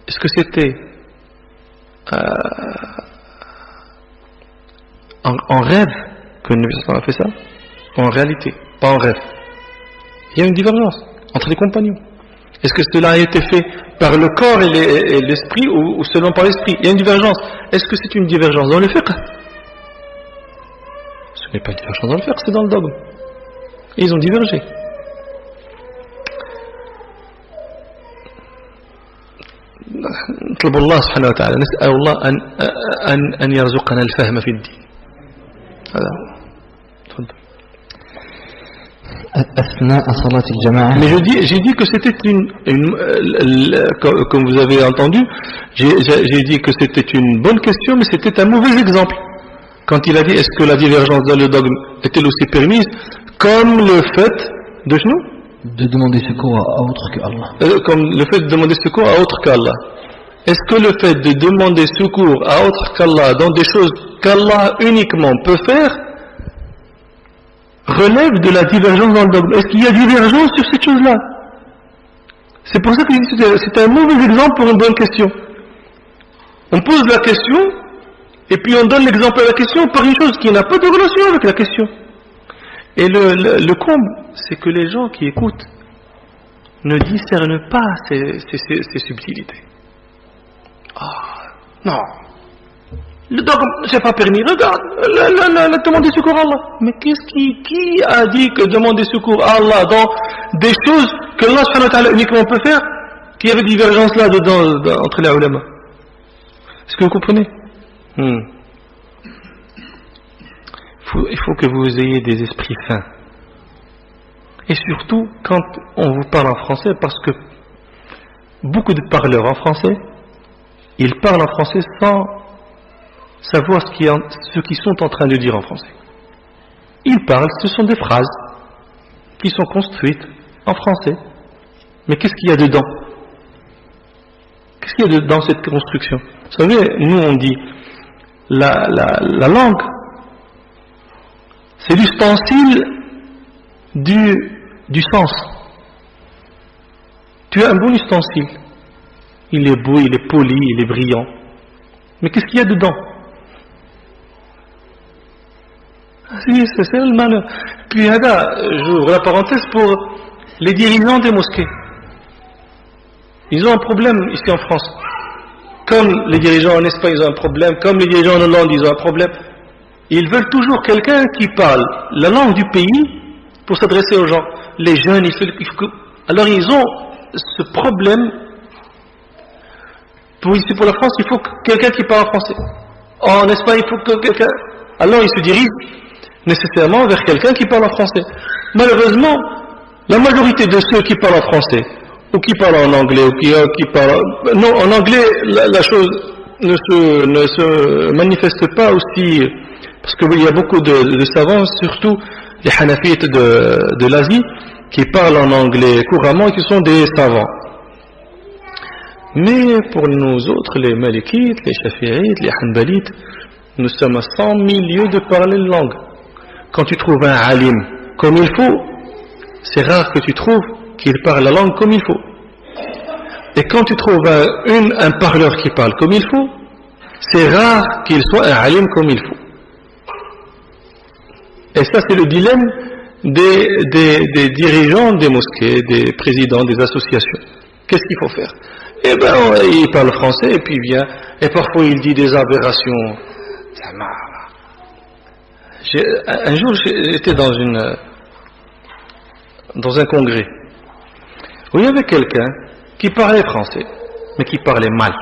Est-ce que c'était en rêve que le Nabi sallallahu alayhi wa sallam a fait ça? En réalité, pas en rêve. Il y a une divergence entre les compagnons. Est-ce que cela a été fait par le corps et l'esprit ou seulement par l'esprit? Il y a une divergence. Est-ce que c'est une divergence dans le fiqh? Ce n'est pas une divergence dans le fiqh, c'est dans le dogme. Et ils ont divergé. نطلب الله سبحانه وتعالى نسأل الله أن يرزقنا الفهم في الدين. هذا تفضل. أثناء صلاة الجماعة. Mais j'ai dit que c'était comme vous avez entendu, j'ai dit que c'était une bonne question, mais c'était un mauvais exemple. Quand il a dit est-ce que la divergence dans le dogme est-elle aussi permise, comme le fait de genoux, de demander secours à autre que Allah. Comme le fait de demander secours à autre qu'Allah. Est-ce que le fait de demander secours à autre qu'Allah dans des choses qu'Allah uniquement peut faire relève de la divergence dans le dogme. Est-ce qu'il y a divergence sur cette chose-là? C'est pour ça que c'est un mauvais exemple pour une bonne question. On pose la question et puis on donne l'exemple à la question par une chose qui n'a pas de relation avec la question. Et le comble, c'est que les gens qui écoutent ne discernent pas ces subtilités. Ah, non. Le dogme, c'est pas permis. Regarde, demander secours à Allah. Mais qui a dit que demander secours à Allah dans des choses que Allah subhanahu wa ta'ala uniquement peut faire, qu'il y avait divergence là-dedans entre les ulama? Est-ce que vous comprenez? Il faut que vous ayez des esprits fins. Et surtout, quand on vous parle en français, parce que beaucoup de parleurs en français, ils parlent en français sans savoir ce qu'ils sont en train de dire en français. Ils parlent, ce sont des phrases qui sont construites en français. Mais qu'est-ce qu'il y a dedans? Qu'est-ce qu'il y a dans cette construction? Vous savez, nous on dit la langue, c'est l'ustensile du sens. Tu as un bon ustensile. Il est beau, il est poli, il est brillant. Mais qu'est-ce qu'il y a dedans? C'est le malheur. Puis j'ouvre la parenthèse pour les dirigeants des mosquées. Ils ont un problème ici en France. Comme les dirigeants en Espagne, ils ont un problème. Comme les dirigeants en Hollande, ils ont un problème. Ils veulent toujours quelqu'un qui parle la langue du pays pour s'adresser aux gens. Les jeunes, alors ils ont ce problème. Ici pour la France, il faut quelqu'un qui parle français. En Espagne, il faut que quelqu'un... Alors ils se dirigent nécessairement vers quelqu'un qui parle en français. Malheureusement, la majorité de ceux qui parlent en français, ou qui parlent en anglais, ou qui parlent... Non, en anglais, la chose ne se manifeste pas aussi... Parce qu'il y a beaucoup de savants, surtout les hanafites de l'Asie, qui parlent en anglais couramment et qui sont des savants. Mais pour nous autres, les malikites, les shafi'ites, les hanbalites, nous sommes à 100 000 lieues de parler la langue. Quand tu trouves un alim comme il faut, c'est rare que tu trouves qu'il parle la langue comme il faut. Et quand tu trouves un parleur qui parle comme il faut, c'est rare qu'il soit un alim comme il faut. Et ça, c'est le dilemme des dirigeants des mosquées, des présidents des associations. Qu'est-ce qu'il faut faire? Eh bien, il parle français et puis il vient, et parfois il dit des aberrations. Un jour, j'étais dans un congrès où il y avait quelqu'un qui parlait français, mais qui parlait mal.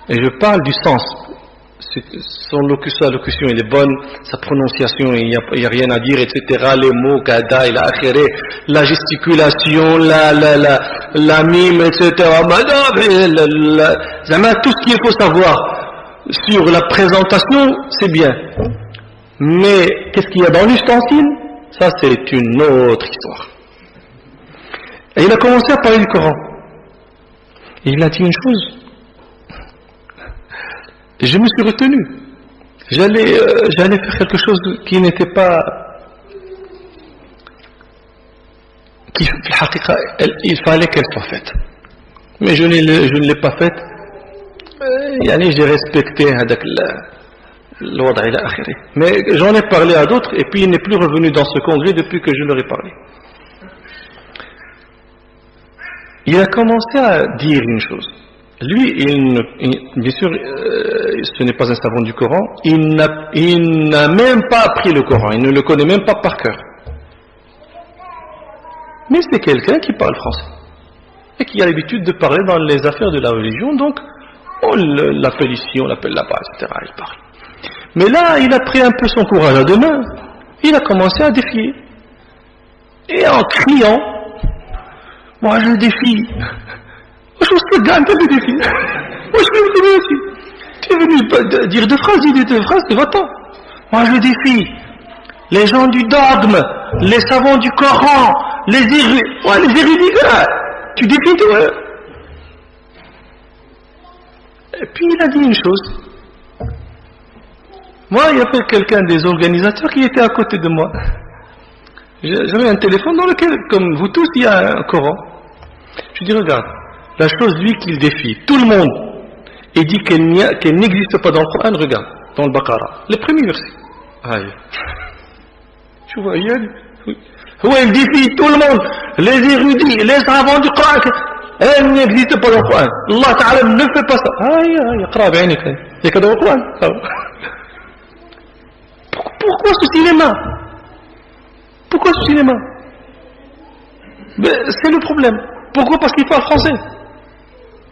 Et je parle du sens. Son locution elle est bonne, sa prononciation il n'y a rien à dire, etc. Les mots, kada, il a akhiré, la gesticulation, la mime, etc. Tout ce qu'il faut savoir sur la présentation, c'est bien. Mais qu'est-ce qu'il y a dans l'ustensile? Ça, c'est une autre histoire. Et il a commencé à parler du Coran. Et il a dit une chose. Et je me suis retenu. J'allais faire quelque chose qui n'était pas... il fallait qu'elle soit faite. Mais je ne l'ai pas faite. J'ai respecté l'ordre ila akhiri. Mais j'en ai parlé à d'autres et puis il n'est plus revenu dans ce congrès depuis que je leur ai parlé. Il a commencé à dire une chose. Lui, bien sûr, ce n'est pas un savant du Coran, il n'a même pas appris le Coran, il ne le connaît même pas par cœur. Mais c'est quelqu'un qui parle français et qui a l'habitude de parler dans les affaires de la religion, donc on l'appelle ici, on l'appelle là-bas, etc. Il parle. Mais là, il a pris un peu son courage à deux mains, il a commencé à défier. Et en criant, moi je défie. Je te gagne le défi. Moi je vais venu aussi. Tu es venu dire deux phrases, va-t'en. Moi je défie les gens du dogme, les savants du Coran, les érudits. Tu défies toi. Et puis il a dit une chose. Moi, il y avait quelqu'un des organisateurs qui était à côté de moi. J'avais un téléphone dans lequel, comme vous tous, il y a un Coran. Je dis, regarde, la chose, lui, qu'il défie tout le monde et dit qu'elle n'existe pas dans le Coran, regarde, dans le Baqara, les premiers versets. Aïe. Tu vois, il défie tout le monde, les érudits, les savants du Coran. Elle n'existe pas dans le Coran. Allah Ta'ala ne fait pas ça. Aïe, اقرأ بعينك. Il y a que dans le Coran. Pourquoi ce cinéma? Pourquoi ce cinéma? C'est le problème. Pourquoi? Parce qu'il parle français.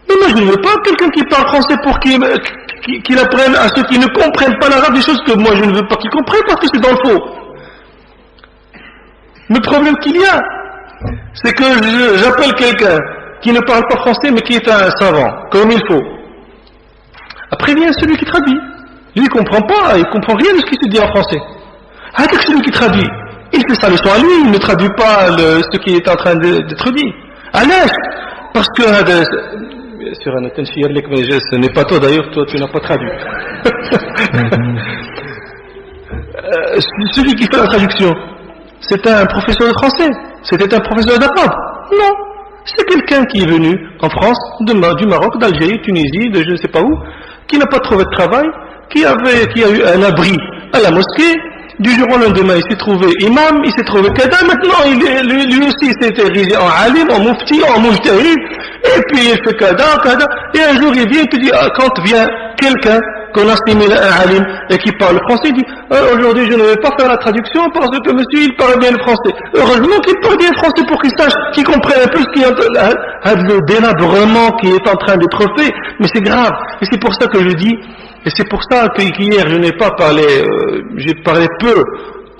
Mais moi je ne veux pas quelqu'un qui parle français pour qu'il apprenne à ceux qui ne comprennent pas l'arabe des choses que moi je ne veux pas qu'ils comprennent parce que c'est dans le faux. Le problème qu'il y a, c'est que j'appelle quelqu'un qui ne parle pas français mais qui est un savant, comme il faut. Après vient celui qui traduit. Lui il comprend pas, il comprend rien de ce qui se dit en français. Avec celui qui traduit, il fait sa leçon à lui, il ne traduit pas ce qui est en train d'être dit. À l'aise, parce que sur un ce n'est pas toi d'ailleurs, toi tu n'as pas traduit. Celui qui fait la traduction, c'est un professeur de français, c'était un professeur d'arabe. Non, c'est quelqu'un qui est venu en France, du Maroc, d'Algérie, Tunisie, de je ne sais pas où, qui n'a pas trouvé de travail, qui a eu un abri à la mosquée. Du jour au lendemain, il s'est trouvé imam, il s'est trouvé kada. Maintenant, lui aussi s'est érigé en alim, en mufti, en mujtahid. Et puis il fait kada. Et un jour, il vient et te dit, quand vient quelqu'un qu'on assimile à un alim et qui parle français, il dit, aujourd'hui, je ne vais pas faire la traduction parce que monsieur, il parle bien le français. Heureusement qu'il parle bien le français pour qu'il sache, qu'il comprenne un peu ce qu'il y a, le délabrement qui est en train d'être fait. Mais c'est grave. Et c'est pour ça que je dis, et c'est pour ça qu'hier je n'ai pas parlé, j'ai parlé peu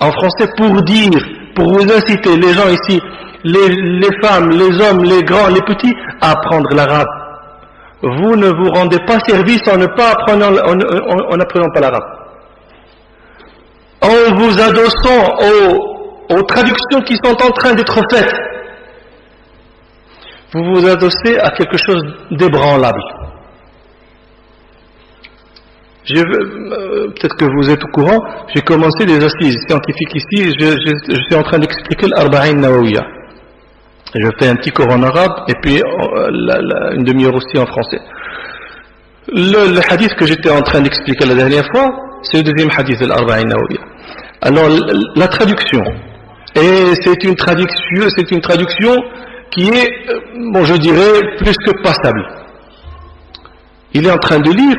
en français pour vous inciter les gens ici, les femmes, les hommes, les grands, les petits, à apprendre l'arabe. Vous ne vous rendez pas service en n'apprenant pas l'arabe. En vous adossant aux traductions qui sont en train d'être faites, vous vous adossez à quelque chose d'ébranlable. Peut-être que vous êtes au courant, j'ai commencé des assises scientifiques ici, je suis en train d'expliquer l'Arba'in Nawawiya. Je fais un petit cours en arabe et puis une demi-heure aussi en français. Le hadith que j'étais en train d'expliquer la dernière fois, c'est le deuxième hadith de l'Arba'in Nawawiya. Alors la traduction, et c'est une traduction qui est, bon je dirais, plus que passable. Il est en train de lire,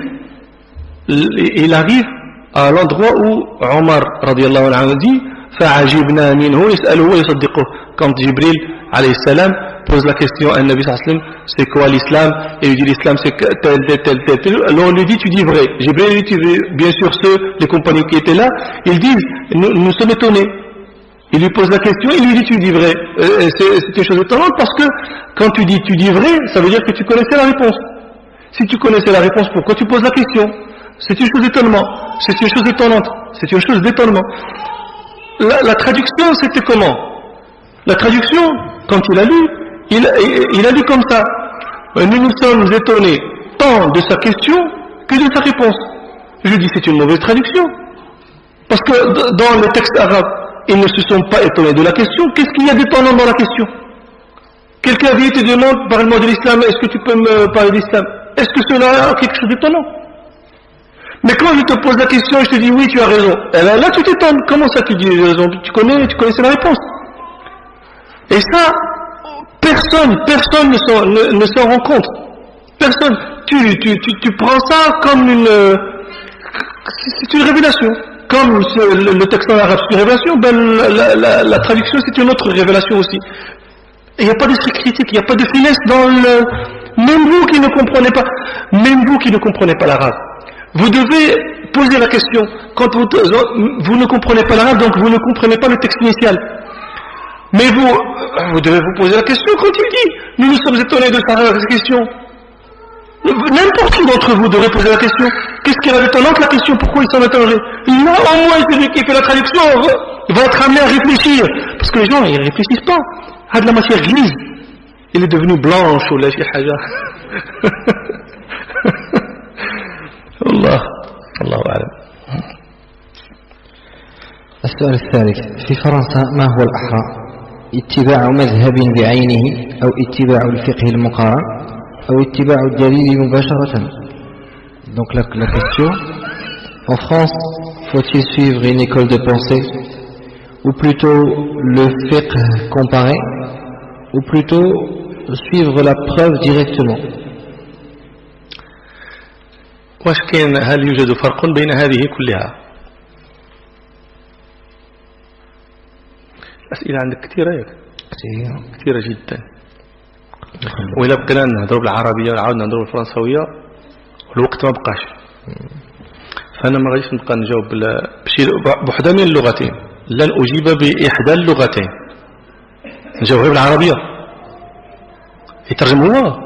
il arrive à l'endroit où Omar radiallahu anhu dit فَعَجِبْنَا مِنْهُ يَسْأَلُهُ وَيُصَدِّقُهُ. Quand Jibril alayhi salam pose la question à Nabi sallallahu alayhi wa sallam, c'est quoi l'islam? Et il dit l'islam c'est tel. Alors on lui dit tu dis vrai. Jibril lui dit bien sûr les compagnons qui étaient là, ils disent nous sommes étonnés. Il lui pose la question, il lui dit tu dis vrai. C'est une chose étonnante parce que quand tu dis vrai, ça veut dire que tu connaissais la réponse. Si tu connaissais la réponse, pourquoi tu poses la question? C'est une chose d'étonnement. C'est une chose étonnante. C'est une chose d'étonnement. La traduction, c'était comment? La traduction, quand il a lu, il a lu comme ça. Nous nous sommes étonnés tant de sa question que de sa réponse. Je dis c'est une mauvaise traduction. Parce que dans le texte arabe, ils ne se sont pas étonnés de la question. Qu'est-ce qu'il y a d'étonnant dans la question? Quelqu'un vient et te demande, parle-moi de l'islam, est-ce que tu peux me parler de l'islam? Est-ce que cela a quelque chose d'étonnant? Mais quand je te pose la question et je te dis oui, tu as raison, et là tu t'étonnes. Comment ça tu dis raison? Tu connaissais la réponse. Et ça, personne ne s'en rend compte. Personne. Tu prends ça comme c'est une révélation. Comme le texte en arabe c'est une révélation, la traduction c'est une autre révélation aussi. Il n'y a pas d'esprit critique, il n'y a pas de finesse dans même vous qui ne comprenez pas l'arabe. Vous devez poser la question. Quand vous ne comprenez pas l'arabe, donc vous ne comprenez pas le texte initial. Mais vous devez vous poser la question quand il dit nous nous sommes étonnés de cette question. N'importe qui d'entre vous devrait poser la question. Qu'est-ce qu'il y a d'étonnant la question? Pourquoi ils sont étonnés? Là, au moins, celui qui fait la traduction va être amené à réfléchir. Parce que les gens, ils ne réfléchissent pas. Ah, de la matière grise. Il est devenu blanche ou la haja. Allah. Allahu a'lam. السؤال الثالث: في فرنسا ما هو الأحرى؟ اتباع مذهب بعينه أو اتباع الفقه المقارن أو اتباع الدليل مباشرة؟ Donc la question: en France, faut-il suivre une école de pensée ou plutôt le fiqh comparé ou plutôt suivre la preuve directement? واش كاين هل يوجد فرق بين هذه كلها؟ الأسئلة عندك كثيرة ياك؟ كثيرة جدا. وإلا بقينا نهضروا بالعربية وعاودنا نهضروا بالفرنسوية الوقت ما بقاش، فأنا ما غاديش نبقى نجاوب بوحدة من اللغتين، لن أجيب بإحدى اللغتين. نجاوب غير بالعربية يترجم هو؟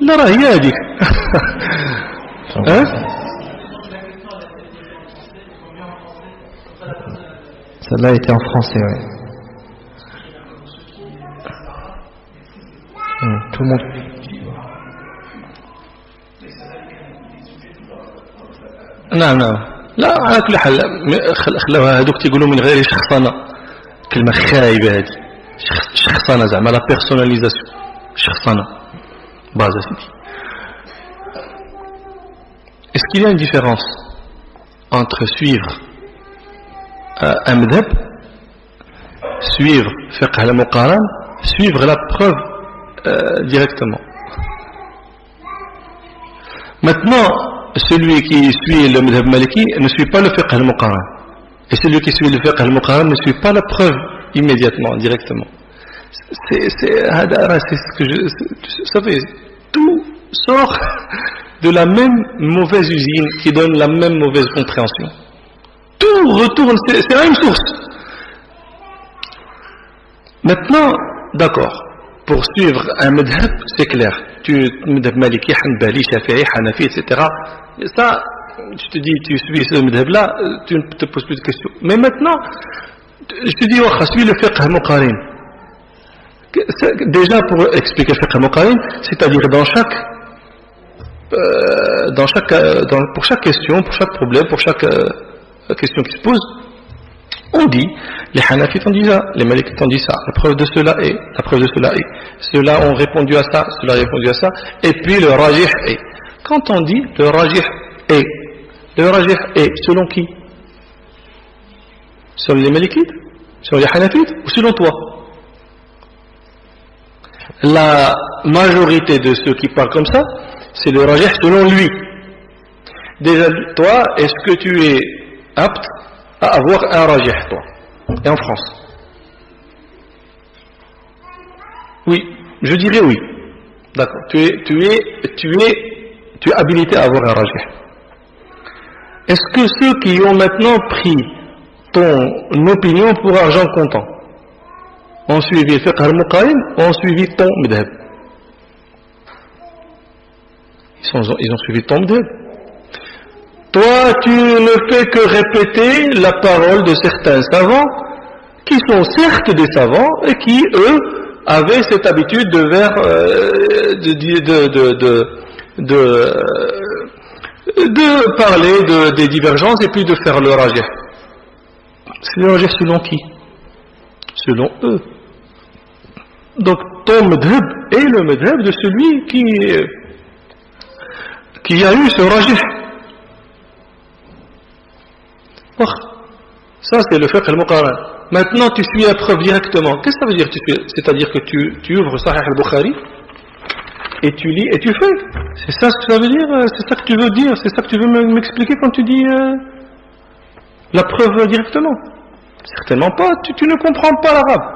لا راه هي هذيك. Celle-là était en français, oui. Tout le monde. نعم لا على كل حال خلاوها هذوك تيقولوا من غير شخصنة، كلمة خايبة هذه، شخصنة زعما لا بيرسوناليزاسيون، شخصنة بازا سيدي. Est-ce qu'il y a une différence entre suivre un madhab, suivre fiqh al-muqaran, suivre la preuve directement? Maintenant, celui qui suit le madhab maliki ne suit pas le fiqh al-muqaran, et celui qui suit le fiqh al-muqaran ne suit pas la preuve immédiatement, directement. C'est ce que vous savez, tout sort de la même mauvaise usine qui donne la même mauvaise compréhension. Tout retourne, c'est la même source. Maintenant, d'accord, pour suivre un madhab, c'est clair. Tu madhab maliki, hanbali, shafi'i, hanafi, etc. Ça, je te dis, tu suis ce madhab-là, tu ne te poses plus de questions. Mais maintenant, je te dis, suis le fiqh al-muqarin. Déjà, pour expliquer le fiqh al-muqarin, c'est-à-dire pour chaque question, pour chaque problème, pour chaque question qui se pose, on dit, les Hanafites ont dit ça, les Malikites ont dit ça, la preuve de cela est, la preuve de cela est, ceux-là ont répondu à ça, ceux-là ont répondu à ça, et puis le rajih est. Quand on dit le rajih est selon qui? Selon les Malikites, selon les Hanafites ou selon toi? La majorité de ceux qui parlent comme ça, c'est le rajih selon lui. Déjà, toi, est-ce que tu es apte à avoir un rajih, toi, et en France? Oui, je dirais oui. D'accord. Tu es habilité à avoir un rajih. Est-ce que ceux qui ont maintenant pris ton opinion pour argent comptant ont suivi le fiqh al-muqarin ou ont suivi ton madhab? Ils ont suivi ton madhab. Toi, tu ne fais que répéter la parole de certains savants qui sont certes des savants et qui, eux, avaient cette habitude de parler des divergences et puis de faire le rajih. C'est le rajih selon qui? Selon eux. Donc, ton madhab est le madhab de celui qui a eu ce rajih. Ça c'est le fiqh al-muqaran. Maintenant tu suis la preuve directement. Qu'est-ce que ça veut dire tu suis? C'est-à-dire que tu ouvres Sahih al-Bukhari et tu lis et tu fais. C'est ça ce que ça veut dire? C'est ça que tu veux dire? C'est ça que tu veux m'expliquer quand tu dis la preuve directement? Certainement pas. Tu ne comprends pas l'arabe.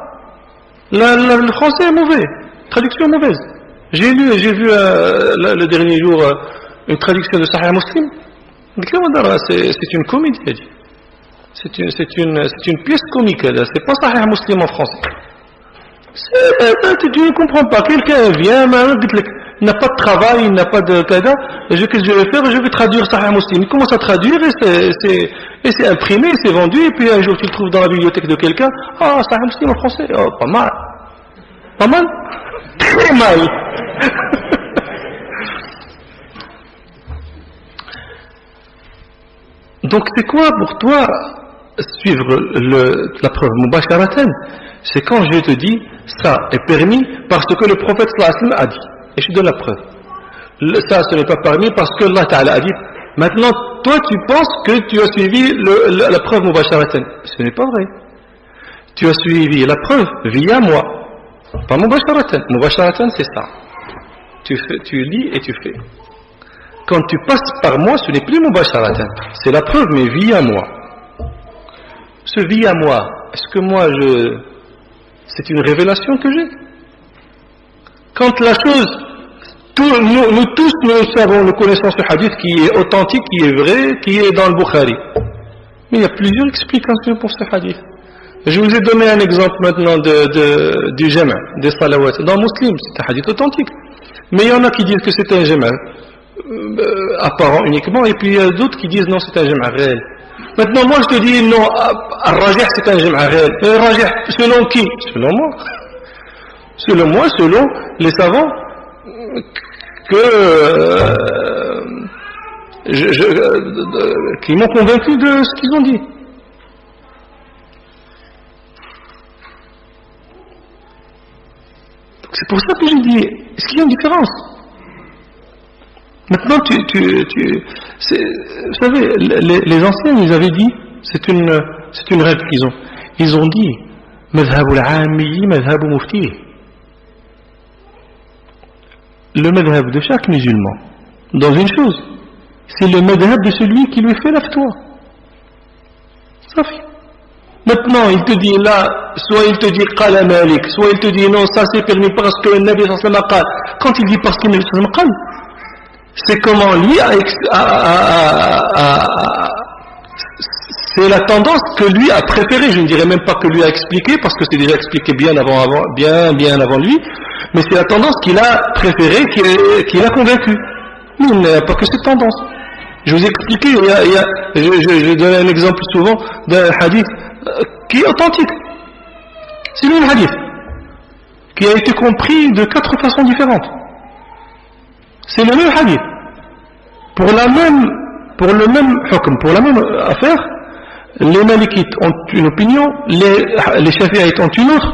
Le français est mauvais. Traduction mauvaise. J'ai vu le dernier jour une traduction de Sahih Muslim. C'est une comédie. C'est une pièce comique, c'est pas Sahih Muslim en français. Tu ne comprends pas, quelqu'un vient, il n'a pas de travail, il n'a pas de kada, qu'est-ce que je vais faire? Je vais traduire Sahih Muslim. Il commence à traduire et c'est imprimé, c'est vendu, et puis un jour tu le trouves dans la bibliothèque de quelqu'un, Sahih Muslim en français, pas mal. Pas mal? Très mal. Donc c'est quoi pour toi suivre la preuve mubasharatan, c'est quand je te dis ça est permis parce que le prophète sallallahu alayhi wa sallam a dit, et je te donne la preuve. Ça, ce n'est pas permis parce que Allah Ta'ala a dit. Maintenant, toi, tu penses que tu as suivi la preuve mubasharatan. Ce n'est pas vrai. Tu as suivi la preuve via moi. Pas mubasharatan. Mubasharatan, c'est ça. Tu lis et tu fais. Quand tu passes par moi, ce n'est plus mubasharatan. C'est la preuve, mais via moi. Ce via moi, est-ce que moi, c'est une révélation que j'ai? Quand la chose... Nous tous, nous connaissons ce hadith qui est authentique, qui est vrai, qui est dans le Bukhari. Mais il y a plusieurs explications pour ce hadith. Je vous ai donné un exemple maintenant du jama', des salawat. Dans Muslim, c'est un hadith authentique. Mais il y en a qui disent que c'est un jama' apparent uniquement, et puis il y a d'autres qui disent non, c'est un jama' réel. Maintenant, moi je te dis non, Al-Rajih c'est un jama' réel. Rajih, selon qui? Selon moi. Selon moi, selon les savants qui m'ont convaincu de ce qu'ils ont dit. Donc c'est pour ça que j'ai dit, est-ce qu'il y a une différence? Maintenant, vous savez, les anciens, ils avaient dit, c'est une règle qu'ils ont. Ils ont dit, madhhabul aamiyyi madhhabu muftihi. Le madhhab de chaque musulman, dans une chose, c'est le madhhab de celui qui lui fait la fatwa. Ça fait. Maintenant, il te dit là, soit il te dit qala Malik, soit il te dit non, ça c'est permis parce que le Nabi sallallahu alayhi wa sallam. Quand il dit parce que le Nabi sallallahu alayhi wa sallam, c'est comment lui c'est la tendance que lui a préférée. Je ne dirais même pas que lui a expliqué, parce que c'est déjà expliqué bien avant lui. Mais c'est la tendance qu'il a préférée, qu'il a convaincu. Mais il n'y a pas que cette tendance. Je vous ai expliqué, je donne un exemple souvent d'un hadith qui est authentique. C'est le même hadith, qui a été compris de 4 façons différentes. C'est le même hadith. Pour le même hukm, pour la même affaire, les Malikites ont une opinion, les Shafi'ites ont une autre,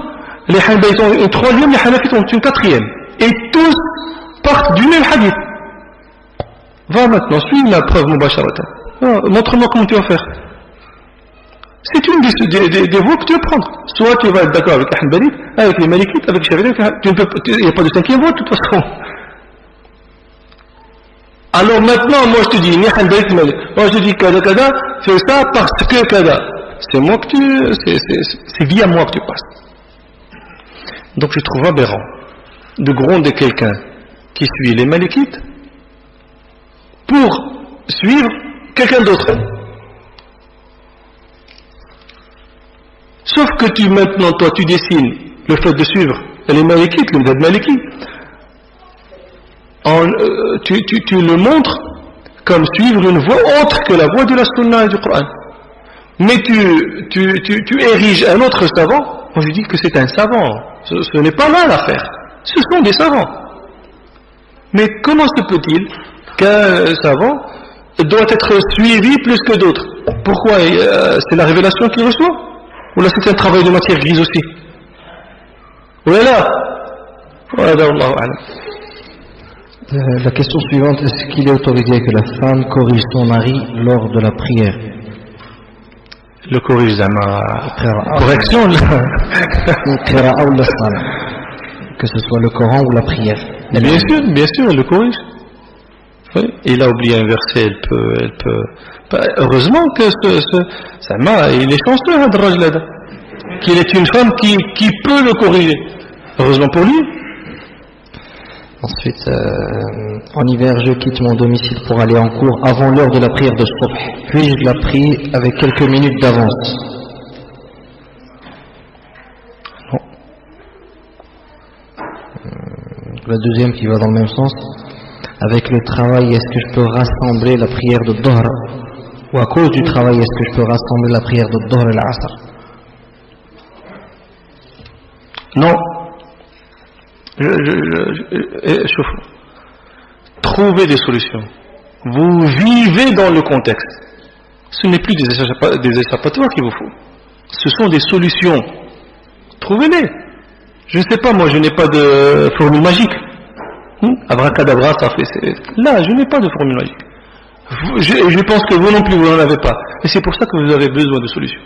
les Hanbalites ont une troisième, les Hanafites ont une quatrième. Et tous partent du même hadith. Va maintenant, suis la preuve mubasharatan. Montre-moi comment tu vas faire. C'est une des voies que tu vas prendre. Soit tu vas être d'accord avec les Hanbalites, avec les Malikites, avec les Shafi'ites, il n'y a pas de cinquième voie de toute façon. Alors maintenant, moi je te dis, moi je te dis kada, fais ça parce que kada. C'est moi que c'est via moi que tu passes. Donc je trouve aberrant de gronder quelqu'un qui suit les Malikites pour suivre quelqu'un d'autre. Sauf que maintenant, toi, tu dessines le fait de suivre les Malikites, le madhhab maliki. Tu le montres comme suivre une voie autre que la voie de la Sunna et du Coran. Mais tu ériges un autre savant. Moi je dis que c'est un savant. Ce n'est pas là l'affaire. Ce sont des savants. Mais comment se peut-il qu'un savant doit être suivi plus que d'autres? Pourquoi? C'est la révélation qu'il reçoit? Ou là c'est un travail de matière grise aussi? Voilà. La question suivante, est-ce qu'il est autorisé que la femme corrige son mari lors de la prière? Le corrige ma correction que ce soit le Coran ou la prière. Bien sûr, elle le corrige. Oui. Il a oublié un verset, elle peut. Heureusement que il est chanceux, qu'il est une femme qui peut le corriger. Heureusement pour lui. Ensuite, en hiver, je quitte mon domicile pour aller en cours avant l'heure de la prière de Subh. Puis-je la prie avec quelques minutes d'avance? Non. La deuxième qui va dans le même sens. Avec le travail, est-ce que je peux rassembler la prière de Dhuhr? Ou à cause du travail, est-ce que je peux rassembler la prière de Dhuhr et l'Asr? Non. Trouvez des solutions. Vous vivez dans le contexte. Ce n'est plus des échappatoires qu'il vous faut. Ce sont des solutions. Trouvez-les. Je ne sais pas, moi je n'ai pas de formule magique. Abracadabra, ça fait. Là, je n'ai pas de formule magique. Je pense que vous non plus, vous n'en avez pas. Et c'est pour ça que vous avez besoin de solutions.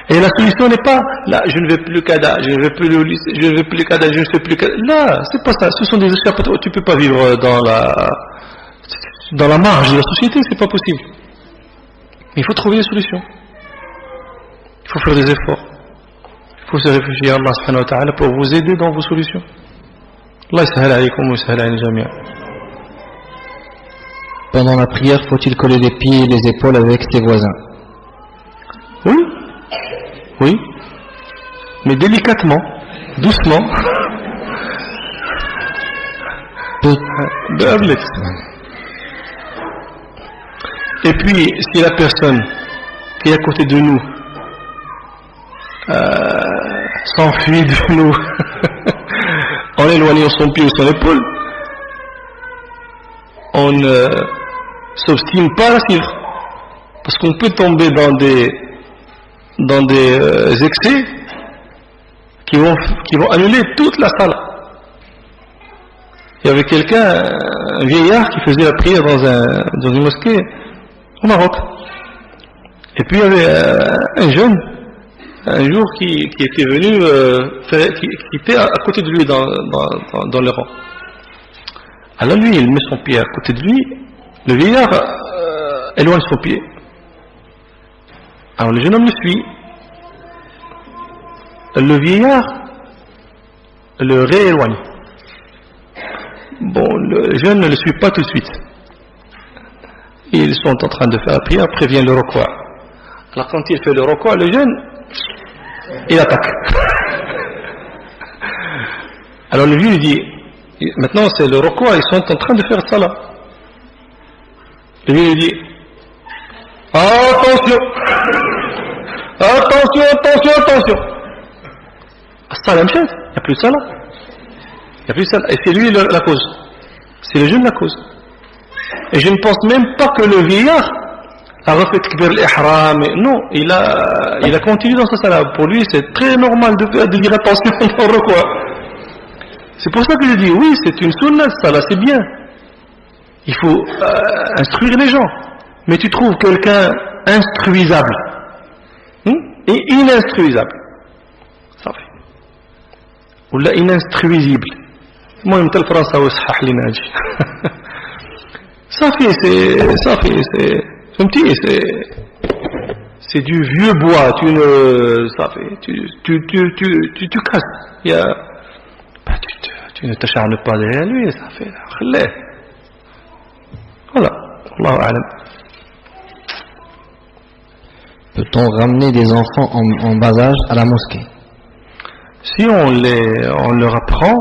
Et la solution n'est pas là, je ne vais plus Kada, je ne vais plus le lycée, je ne vais plus Kada, je ne fais plus Kada. Là, c'est pas ça. Ce sont des échappatoires. Tu ne peux pas vivre dans la marge de la société, c'est pas possible. Mais il faut trouver des solutions. Il faut faire des efforts. Il faut se réfugier à Allah subhanahu wa ta'ala pour vous aider dans vos solutions. Allah yasahal alaykum wa yasahal alayna jami'a. Pendant la prière, faut-il coller les pieds et les épaules avec ses voisins? Oui. Oui. Mais délicatement, doucement. Et puis, si la personne qui est à côté de nous s'enfuit de nous en éloignant son pied ou son épaule, on ne s'obstine pas à la suivre. Parce qu'on peut tomber dans des excès qui vont annuler toute la salle. Il y avait quelqu'un, un vieillard, qui faisait la prière dans une mosquée au Maroc. Et puis il y avait un jeune, un jour, qui était venu, qui était à côté de lui dans le rang. Alors lui, il met son pied à côté de lui, le vieillard éloigne son pied. Alors le jeune homme le suit. Le vieillard le rééloigne. Bon, le jeune ne le suit pas tout de suite. Ils sont en train de faire la prière, après vient le rukwa. Alors quand il fait le rukwa, le jeune, il attaque. Alors le vieux lui dit, maintenant c'est le rukwa, ils sont en train de faire ça là. Le vieux lui dit, attention, attention, attention, attention. Ça, la chose, il n'y a plus de ça là. Il n'y a plus de ça là. Et c'est lui la cause. C'est le jeune la cause. Et je ne pense même pas que le vieillard a refait takbir l'ihram. Non, il a continué dans sa salle. Pour lui, c'est très normal de dire attention dans le quoi. C'est pour ça que je dis, oui, c'est une sunna, ça là, c'est bien. Il faut instruire les gens. Mais tu trouves quelqu'un instruisable et ininstruisable. Ça fait. Ou là, ininstruisible. Moi, je me tel français ou sahah l'inaji. Ça fait, c'est du vieux bois. Tu casses. Tu ne t'acharnes pas derrière lui, ça fait. Voilà. Allahu a'lam. Peut-on ramener des enfants en bas âge à la mosquée? Si on leur apprend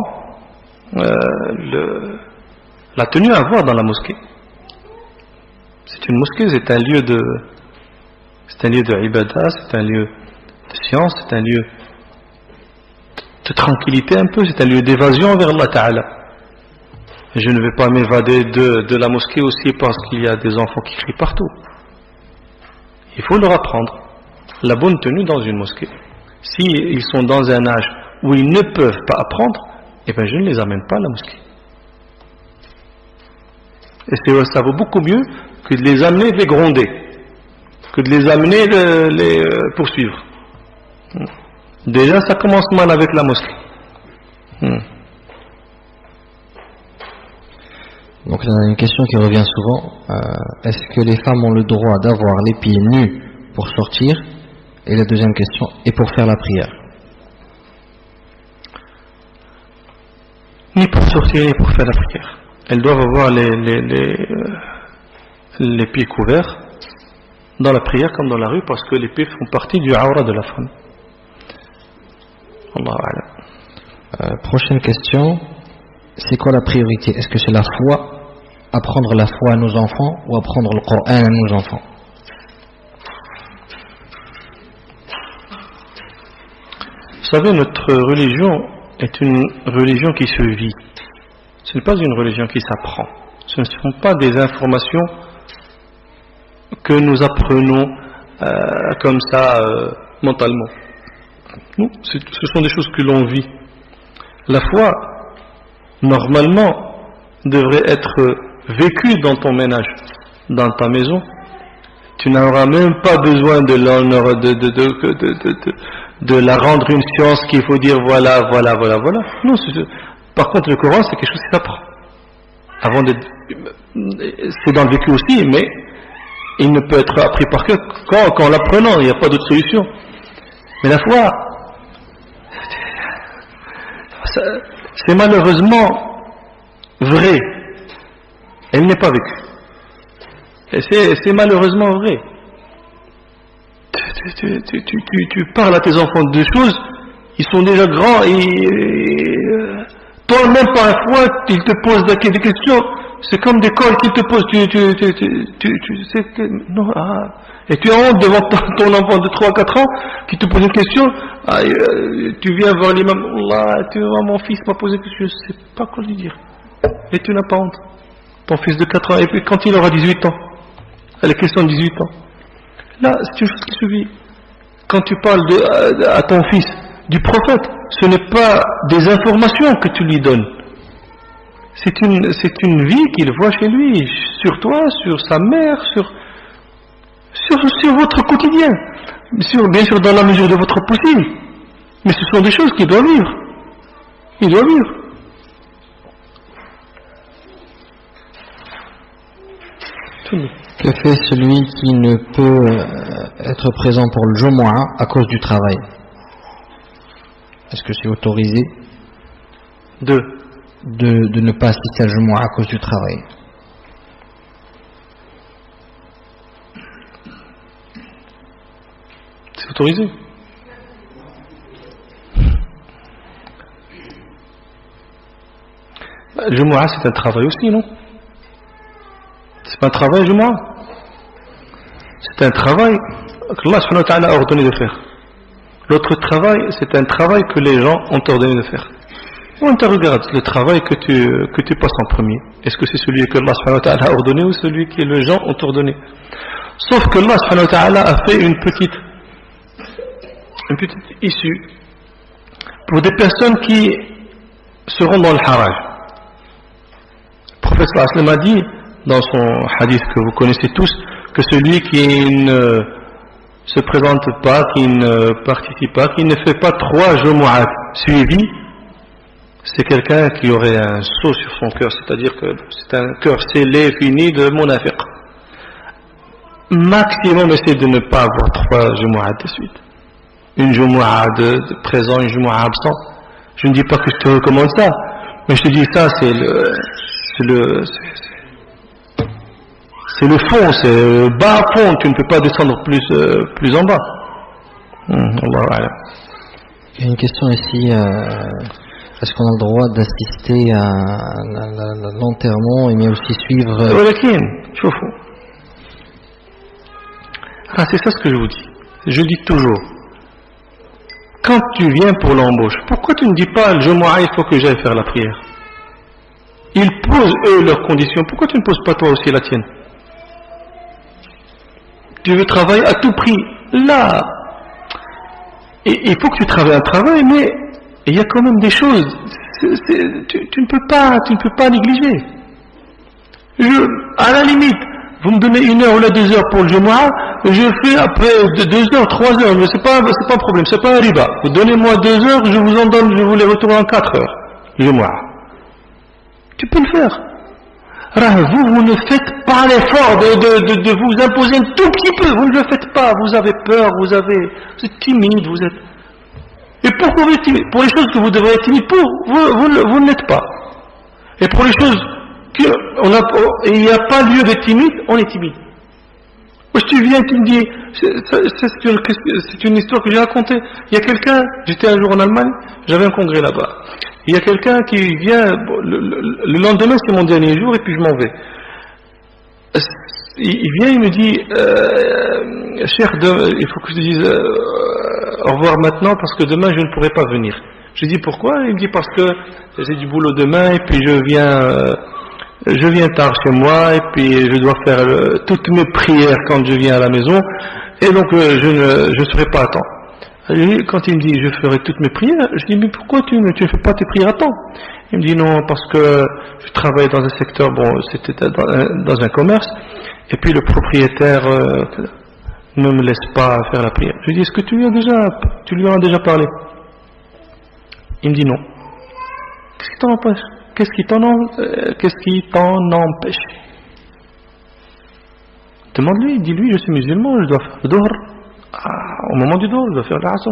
la tenue à avoir dans la mosquée. C'est une mosquée, c'est un lieu de ibadah, c'est un lieu de science, c'est un lieu de tranquillité un peu, c'est un lieu d'évasion vers Allah Ta'ala. Je ne vais pas m'évader de la mosquée aussi parce qu'il y a des enfants qui crient partout. Il faut leur apprendre la bonne tenue dans une mosquée. Si ils sont dans un âge où ils ne peuvent pas apprendre, eh bien je ne les amène pas à la mosquée. Et ça vaut beaucoup mieux que de les amener les gronder, que de les amener les poursuivre. Déjà ça commence mal avec la mosquée. Donc il y a une question qui revient souvent. Est-ce que les femmes ont le droit d'avoir les pieds nus pour sortir? Et la deuxième question, et pour faire la prière? Ni pour sortir, ni pour faire la prière. Elles doivent avoir les pieds couverts dans la prière comme dans la rue, parce que les pieds font partie du aura de la femme. Allahu a'lam. Prochaine question. C'est quoi la priorité? Est-ce que c'est la foi, apprendre la foi à nos enfants, ou apprendre le Coran à nos enfants? Vous savez, notre religion est une religion qui se vit. Ce n'est pas une religion qui s'apprend. Ce ne sont pas des informations que nous apprenons comme ça mentalement. Non, ce sont des choses que l'on vit. La foi, normalement, devrait être vécue dans ton ménage, dans ta maison. Tu n'auras même pas besoin de la rendre une science qu'il faut dire voilà. Non, par contre, le Coran, c'est quelque chose qui s'apprend. C'est dans le vécu aussi, mais il ne peut être appris par cœur qu'en l'apprenant. Il n'y a pas d'autre solution. Mais la foi, c'est malheureusement vrai. Elle n'est pas vécue. Et c'est malheureusement vrai. Tu parles à tes enfants de choses, ils sont déjà grands et toi même parfois ils te posent des questions, c'est comme des cols qu'ils te posent, tu sais que non, et tu as honte devant ton enfant de 3-4 ans qui te pose une question, tu viens voir l'imam, Allah, tu vois mon fils m'a posé quelque chose, je ne sais pas quoi lui dire, et tu n'as pas honte, ton fils de 4 ans, et puis quand il aura 18 ans, elle est question de 18 ans, là c'est une chose qui suffit. Quand tu parles à ton fils du prophète, ce n'est pas des informations que tu lui donnes, c'est une vie qu'il voit chez lui, sur toi, sur sa mère, sur votre quotidien, bien sûr dans la mesure de votre possible, mais ce sont des choses qu'il doit vivre. Il doit vivre. Que fait celui qui ne peut être présent pour le Jumu'ah à cause du travail? Est-ce que c'est autorisé de ne pas assister à Jumu'ah à cause du travail? C'est autorisé. Le Jumu'ah c'est un travail aussi, non? C'est pas un travail, le Jumu'ah. C'est un travail que Allah subhanahu wa ta'ala a ordonné de faire. L'autre travail, c'est un travail que les gens ont ordonné de faire. On te regarde le travail que tu passes en premier. Est-ce que c'est celui que Allah subhanahu wa ta'ala a ordonné ou celui que les gens ont ordonné? Sauf que Allah subhanahu wa ta'ala a fait une petite issue pour des personnes qui seront dans le haraj. Le prophète sallallahu alayhi wa sallam a dit dans son hadith que vous connaissez tous que celui qui ne se présente pas, qui ne participe pas, qui ne fait pas 3 Jumu'at suivis, c'est quelqu'un qui aurait un sceau sur son cœur, c'est-à-dire que c'est un cœur scellé, fini de munafiq. Maximum, essaie de ne pas avoir 3 Jumu'at de suite. Une Jumu'at de présent, une Jumu'at absent. Je ne dis pas que je te recommande ça, mais je te dis ça, c'est le fond, c'est le bas fond, tu ne peux pas descendre plus en bas. Allah. Il y a une question ici, est-ce qu'on a le droit d'assister à l'enterrement et mais aussi suivre... c'est ça ce que je vous dis. Je dis toujours, quand tu viens pour l'embauche, pourquoi tu ne dis pas, le Jumu'ah, il faut que j'aille faire la prière? Ils posent eux leurs conditions, pourquoi tu ne poses pas toi aussi la tienne? Tu veux travailler à tout prix. Là, il faut que tu travailles un travail, mais il y a quand même des choses. Tu ne peux pas négliger. À la limite, vous me donnez 1 heure ou 2 heures pour le Jumu'ah, je fais après 2 heures, 3 heures, mais c'est pas un problème, c'est pas un riba. Vous donnez-moi 2 heures, je vous en donne, je vous les retourne en 4 heures. Le Jumu'ah. Tu peux le faire. Vous ne faites pas l'effort de vous imposer un tout petit peu, vous ne le faites pas, vous avez peur, vous êtes timide, vous êtes... Et pourquoi vous êtes timide? Pour les choses que vous devrez être timide pour, vous ne l'êtes pas. Et pour les choses il n'y a pas lieu d'être timide, on est timide. Moi, tu viens, tu me dis, c'est une histoire que j'ai racontée. Il y a quelqu'un, j'étais un jour en Allemagne, j'avais un congrès là-bas. Il y a quelqu'un qui vient, le lendemain c'est mon dernier jour et puis je m'en vais. Il vient, il me dit, cher, il faut que je te dise au revoir maintenant parce que demain je ne pourrai pas venir. Je dis pourquoi? Il me dit parce que j'ai du boulot demain et puis je viens je viens tard chez moi et puis je dois faire toutes mes prières quand je viens à la maison et donc je ne serai pas à temps. Et quand il me dit je ferai toutes mes prières, je dis mais pourquoi tu ne fais pas tes prières à temps? Il me dit non, parce que je travaille dans un secteur, bon c'était dans un commerce, et puis le propriétaire ne me laisse pas faire la prière. Je lui dis est-ce que tu lui en as déjà parlé? Il me dit non. Qu'est-ce qui t'en empêche? Qu'est-ce qui t'en empêche? Demande-lui, dis-lui je suis musulman, je dois faire le dohr. Au moment du dohr, je dois faire l'asr.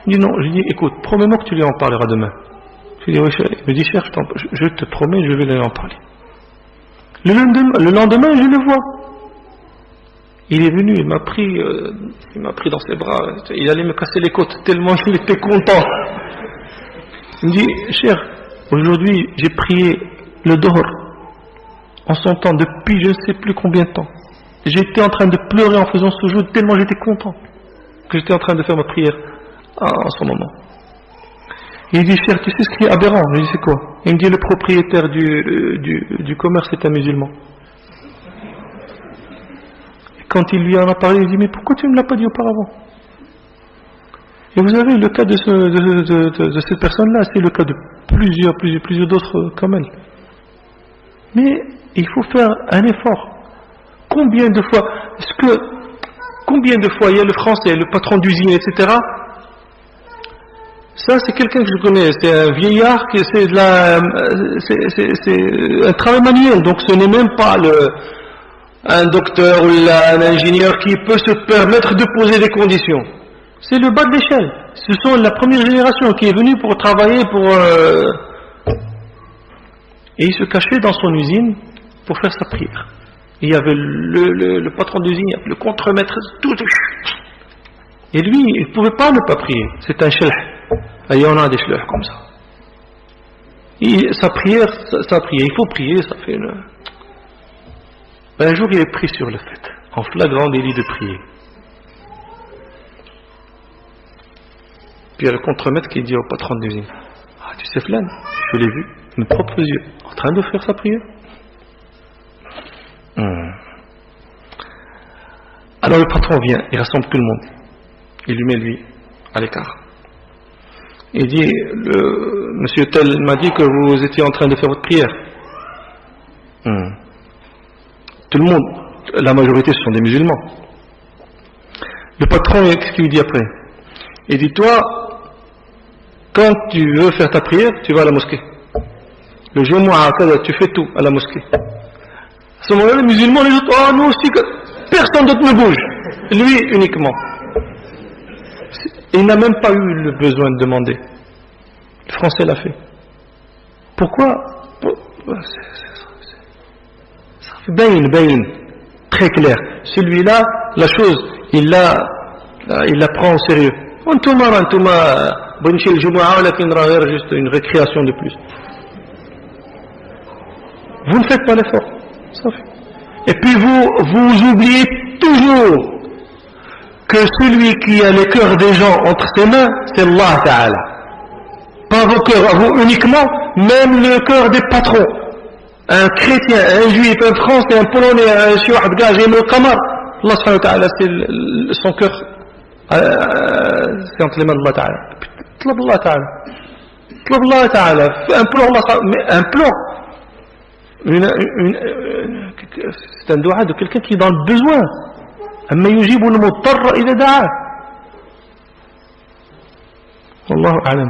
Il me dit non. Je lui dis écoute, promets-moi que tu lui en parleras demain. Je lui dis oui, il me dit cher, je te promets, je vais lui en parler. Le lendemain, je le vois. Il est venu, il m'a pris dans ses bras, il allait me casser les côtes tellement il était content. Il me dit cher, aujourd'hui j'ai prié le dohr en son temps depuis je ne sais plus combien de temps. J'étais en train de pleurer en faisant ce jeu tellement j'étais content que j'étais en train de faire ma prière en ce moment. Il dit cher, tu sais ce qui est aberrant? Je lui dis c'est quoi? Il me dit le propriétaire du commerce est un musulman. Et quand il lui en a parlé, il dit mais pourquoi tu ne me l'as pas dit auparavant? Et vous avez le cas de cette personne-là, c'est le cas de plusieurs d'autres comme elle. Mais il faut faire un effort. Combien de fois il y a le français, le patron d'usine, etc. Ça c'est quelqu'un que je connais, c'est un vieillard qui c'est un travail manuel, donc ce n'est même pas un docteur ou un ingénieur qui peut se permettre de poser des conditions. C'est le bas de l'échelle. Ce sont la première génération qui est venue pour travailler et il se cachait dans son usine pour faire sa prière. Il y avait le patron d'usine, le contremaître, tout. Et lui, il ne pouvait pas ne pas prier. C'est un shelh. Il y en a des shelhs comme ça. Sa prière, il faut prier, ça fait une... Un jour, il est pris sur le fait, en flagrant délit de prier. Puis il y a le contremaître qui dit au patron d'usine, ah tu sais Flan, je l'ai vu, de mes propres yeux, en train de faire sa prière. Alors le patron vient, il rassemble tout le monde, il lui met lui à l'écart. Il dit, monsieur tel m'a dit que vous étiez en train de faire votre prière. Tout le monde, la majorité ce sont des musulmans. Le patron, qu'est-ce qu'il lui dit après? Il dit, toi, quand tu veux faire ta prière, tu vas à la mosquée. Le Jumu'ah, tu fais tout à la mosquée. À ce moment-là, les musulmans, les autres, oh, nous aussi, personne d'autre ne bouge. Lui uniquement. Il n'a même pas eu le besoin de demander. Le français l'a fait. Pourquoi? Ça fait bain, très clair. Celui-là, la chose, il la prend au sérieux. Juste une récréation de plus. Vous ne faites pas l'effort. Et puis vous oubliez toujours que celui qui a le cœur des gens entre ses mains, c'est Allah Ta'ala. Pas vos cœurs à vous uniquement, même le cœur des patrons. Un chrétien, un juif, un français, un polonais, un chouah de gage, un qamar. Allah subhanahu wa ta'ala, c'est son cœur, c'est entre les mains d'Allah Ta'ala. Tlab Allah Ta'ala. Tlab Allah Ta'ala. Implore Allah, mais implore. C'est un dua de quelqu'un qui est dans le besoin. أما يجيب المضطر إذا دعاه. والله أعلم.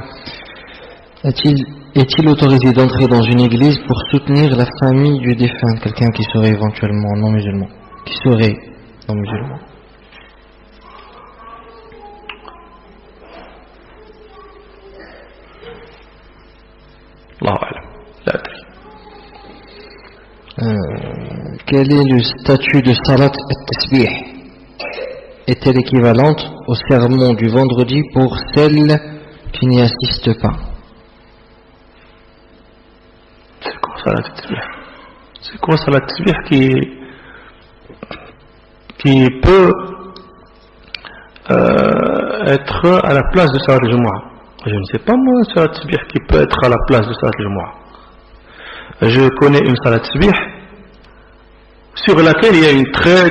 Est-il autorisé d'entrer dans une église pour soutenir la famille du défunt, quelqu'un qui serait éventuellement non musulman, الله أعلم. لا أدري. Quel est le statut de Salat al-Tasbih? Est-elle équivalente au sermon du vendredi pour celles qui n'y assistent pas? C'est quoi Salat al-Tasbih? C'est quoi Salat al-Tasbih qui peut être à la place de Salat al-Jumu'ah? Je ne sais pas moi Salat al-Tasbih qui peut être à la place de Salat al-Jumu'ah. je connais une salat tasbih sur laquelle il y a une très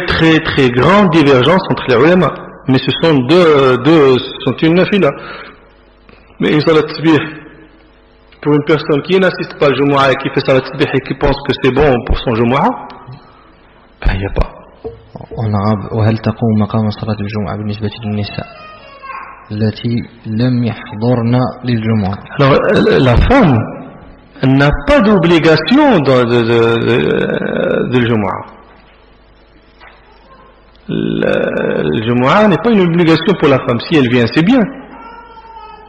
grande divergence entre les ulama. Mais ce sont une nafila. Mais une salat tasbih, pour une personne qui n'assiste pas au Jumu'ah et qui fait salat tasbih et qui pense que c'est bon pour son Jumu'ah, ben il n'y a pas. En arabe, وهل تقوم مقام صلاة الجمعة بالنسبة للنساء التي لم يحضرن للجمعة. Alors la femme n'a pas d'obligation de Jumu'ah. Le Jumu'ah n'est pas une obligation pour la femme. Si elle vient, c'est bien.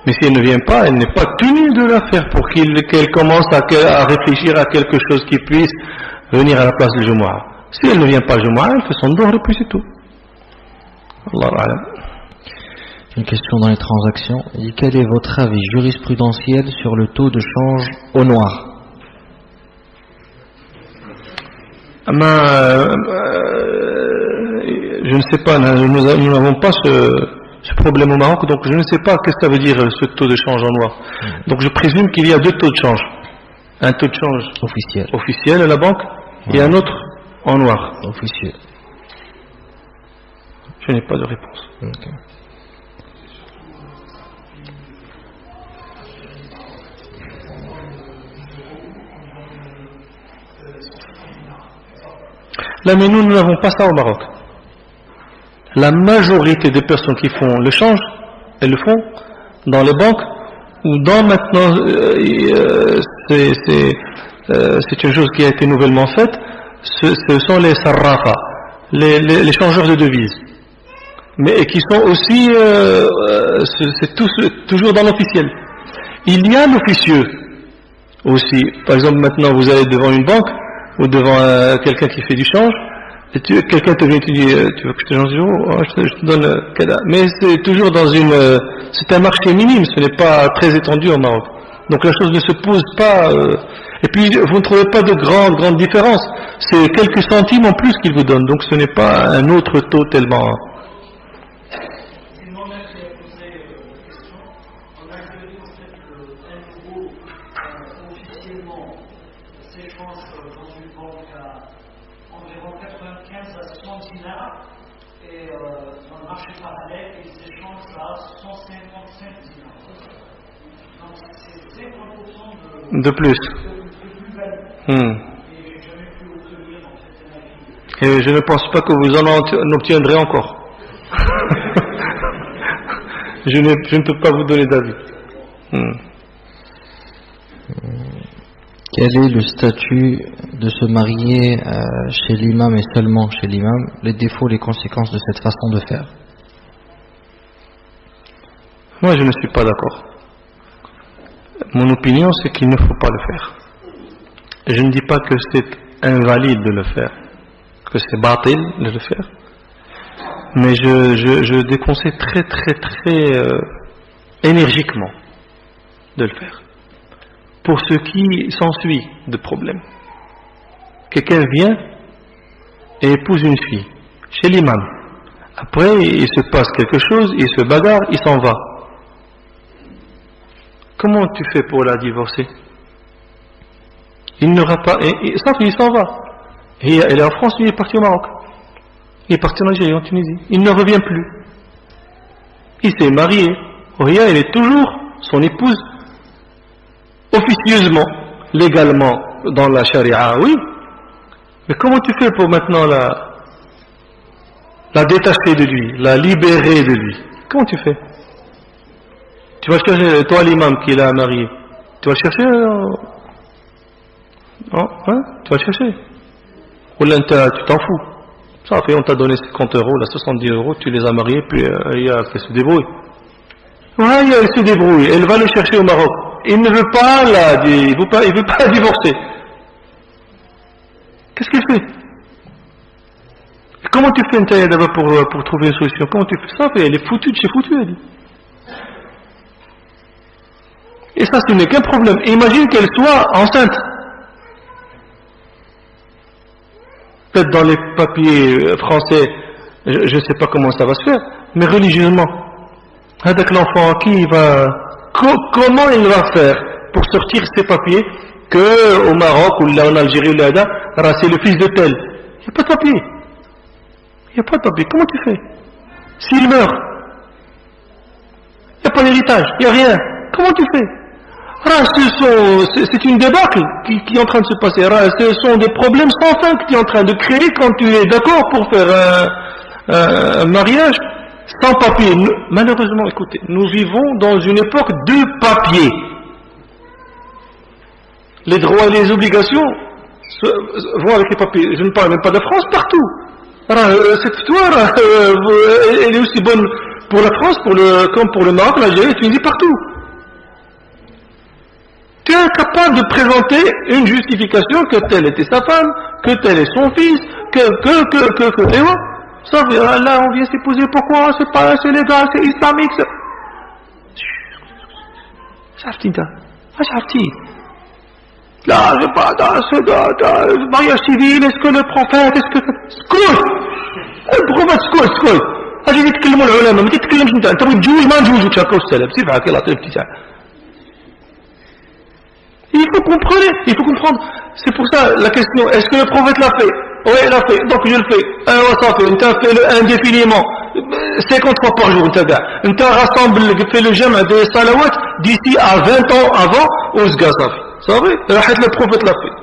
Mais si elle ne vient pas, elle n'est pas tenue de la faire pour qu'elle commence à réfléchir à quelque chose qui puisse venir à la place du Jumu'ah. Si elle ne vient pas au Jumu'ah, elle fait son dohr et puis c'est tout. Allahu a'lam. Une question dans les transactions. Quel est votre avis jurisprudentiel sur le taux de change au noir? Je ne sais pas, nous n'avons pas ce problème au Maroc, donc je ne sais pas qu'est-ce que ça veut dire ce taux de change en noir. Donc je présume qu'il y a deux taux de change. Un taux de change officiel à la banque et un autre en noir. Officiel. Je n'ai pas de réponse. Okay. Là, mais nous n'avons pas ça au Maroc. La majorité des personnes qui font le change, elles le font dans les banques ou dans maintenant, c'est une chose qui a été nouvellement faite, ce sont les sarrafa, les changeurs de devises. Mais qui sont aussi, c'est toujours dans l'officiel. Il y a l'officieux aussi. Par exemple, maintenant vous allez devant une banque ou devant quelqu'un qui fait du change, et quelqu'un te vient et te dit tu veux que je te change du euro, je te donne kada. Mais c'est toujours c'est un marché minime, ce n'est pas très étendu au Maroc. Donc la chose ne se pose pas. Et puis vous ne trouvez pas de grande différence. C'est quelques centimes en plus qu'ils vous donnent. Donc ce n'est pas un autre taux tellement. De plus. Et je ne pense pas que vous en obtiendrez encore. je ne peux pas vous donner d'avis. Quel est le statut de se marier chez l'imam et seulement chez l'imam? Les défauts, les conséquences de cette façon de faire? Moi, je ne suis pas d'accord. Mon opinion, c'est qu'il ne faut pas le faire. Je ne dis pas que c'est invalide de le faire, que c'est batil de le faire, mais je déconseille très énergiquement de le faire. Pour ce qui s'ensuit de problème. Quelqu'un vient et épouse une fille chez l'imam. Après, il se passe quelque chose, il se bagarre, il s'en va. Comment tu fais pour la divorcer? Il n'aura pas. Sauf qu'il s'en va. Et elle est en France, lui il est parti au Maroc. Il est parti en Algérie, en Tunisie. Il ne revient plus. Il s'est marié. Ria, elle est toujours son épouse officieusement, légalement, dans la charia, oui. Mais comment tu fais pour maintenant la détacher de lui, la libérer de lui? Comment tu fais? Tu vas chercher, toi l'imam qui l'a marié, tu vas chercher tu vas chercher. Ou là, tu t'en fous. Ça fait, on t'a donné 50 euros, là, 70 euros, tu les as mariés, puis elle se débrouille. Ouais, elle se débrouille, elle va le chercher au Maroc. Il ne veut pas il veut pas divorcer. Qu'est-ce qu'il fait? Comment tu fais une taille d'abord pour trouver une solution? Comment tu fais ça? Elle est foutue de chez foutue, elle dit. Et ça, ce n'est qu'un problème. Imagine qu'elle soit enceinte. Peut-être dans les papiers français, je ne sais pas comment ça va se faire, mais religieusement, avec l'enfant, comment il va faire pour sortir ses papiers que au Maroc ou là en Algérie ou là, c'est le fils de tel. Il n'y a pas de papier. Il n'y a pas de papier. Comment tu fais? S'il meurt, il n'y a pas d'héritage, il n'y a rien. Comment tu fais? C'est une débâcle qui est en train de se passer. Ce sont des problèmes sans fin que tu es en train de créer quand tu es d'accord pour faire un mariage sans papier. Malheureusement, écoutez, nous vivons dans une époque de papier. Les droits et les obligations vont avec les papiers. Je ne parle même pas de France, partout. Cette histoire, elle est aussi bonne pour la France, comme pour le Maroc, l'Algérie, tu me dis partout. Tu es incapable de présenter une justification que telle était sa femme, que tel est son fils, et ouais, ça, là on vient s'épouser, pourquoi c'est légal, c'est islamique, c'est là, je pas dans mariage civil, est-ce que le prophète, سكوت البروفيت سكوت اجي يتكلموا العلماء ما تتكلمش انت بغيت تجوز ما نجوزوش هكا والسلام سير معاك يلاه طيب تاعك. Il faut comprendre. C'est pour ça la question, est-ce que le prophète l'a fait? Oui, il l'a fait, donc je le fais. Ça fait, tu as fait le indéfiniment, 50 fois par jour, tu as rassemblé, fait le jam' des salawats d'ici à 20 ans avant, au Sgazafi. Ça va? Le prophète l'a fait.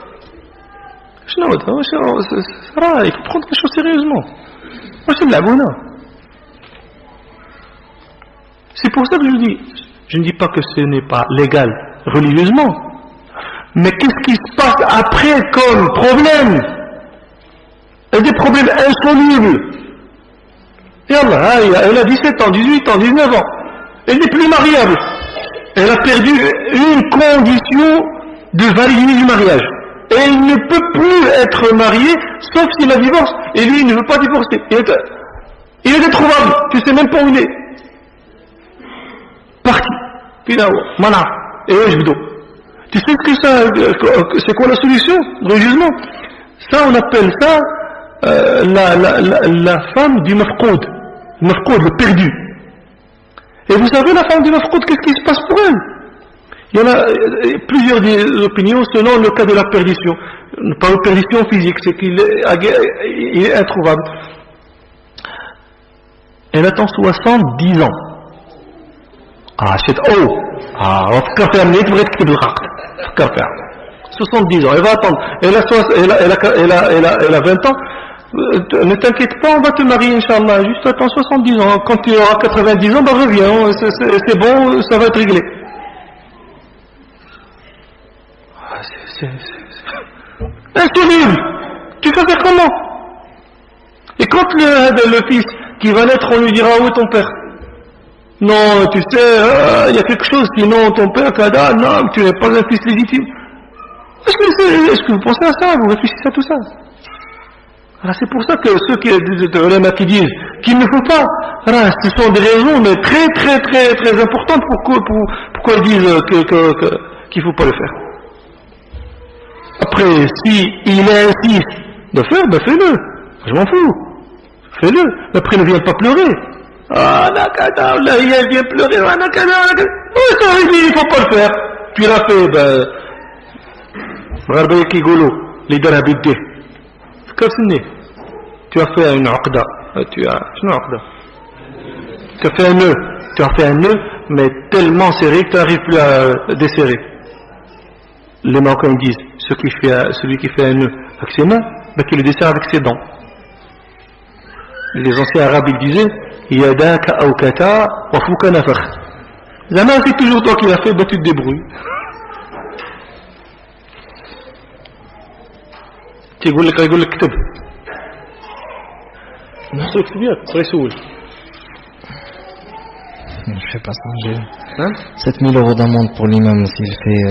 Il faut prendre les choses sérieusement. C'est pour ça que je ne dis pas que ce n'est pas légal religieusement. Mais qu'est-ce qui se passe après comme problème? Il y a des problèmes insolubles. Et Allah, elle a 17 ans, 18 ans, 19 ans. Elle n'est plus mariable. Elle a perdu une condition de validité du mariage. Et elle ne peut plus être mariée, sauf s'il la divorce. Et lui, il ne veut pas divorcer. Il est introuvable. Tu sais même pas où il est. Parti. Mana. Et je vous donne. Tu sais que ça, c'est quoi la solution, religieusement? Ça, on appelle ça la femme du mafqoud. Mafqoud, le perdu. Et vous savez, la femme du mafqoud, qu'est-ce qui se passe pour elle? Il y en a plusieurs opinions selon le cas de la perdition. Pas une perdition physique, c'est qu'il est introuvable. Elle attend 70 ans. فكر فيها منين تبغي تكتب العقد فكر فيها 70 ans elle va attendre elle a 20 ans ne t'inquiète pas on va te marier Inch'Allah juste attends 70 ans quand tu auras 90 ans reviens c'est bon ça va être réglé c'est terrible tu fais faire comment et quand le fils qui va naître on lui dira où est ton père? Non, tu sais, il y a quelque chose, sinon ton père, Kada, non, tu n'es pas un fils légitime. Est-ce que vous pensez à ça? Vous réfléchissez à tout ça? Alors c'est pour ça que ceux qui disent qu'il ne faut pas, alors, ce sont des raisons mais très très très très importantes pourquoi ils disent qu'il ne faut pas le faire. Après, si il insiste de faire, ben fais-le. Je m'en fous. Fais-le. Après, ne viens pas pleurer. Nakada, là, il vient pleurer, Nakada. Oui, ça veut dire, il ne faut pas le faire. Tu l'as fait, ben. Regardez qui golo, les darabidés. Tu as fait une uqda. Tu as fait un nœud. Tu as fait un nœud, mais tellement serré que tu n'arrives plus à desserrer. Les Marocains disent, celui qui fait un nœud avec ses mains, ben, qui le dessert avec ses dents. Les anciens arabes ils disaient Yadaka aukata wa fuka nafakh. Zama c'est toujours toi qui l'as fait, bah tu te débrouilles. يقول لك اكتب. نحصل كتبيات صغير. Je fais pas ça. 7000 € d'amende pour l'imam s'il fait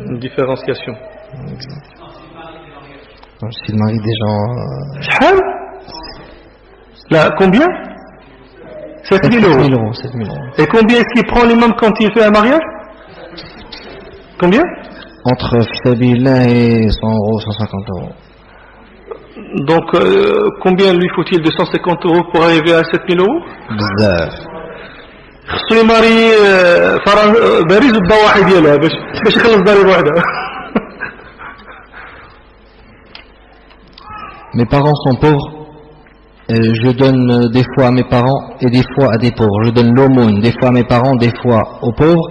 une différenciation. S'il marie des gens. Là, combien? 7 000 €. 7 000 €. Et combien est-ce qu'il prend l'imam quand il fait un mariage? Combien? Entre Fisabillah et 100 €, 150 €. Donc, combien lui faut-il de 150 € pour arriver à 7 000 €? Bzaf. خصو يماري باريس بالضواحي ديالها باش يخلص ضريبه واحده. Mes parents sont pauvres, je donne des fois à mes parents et des fois à des pauvres. Je donne l'aumône des fois à mes parents, des fois aux pauvres.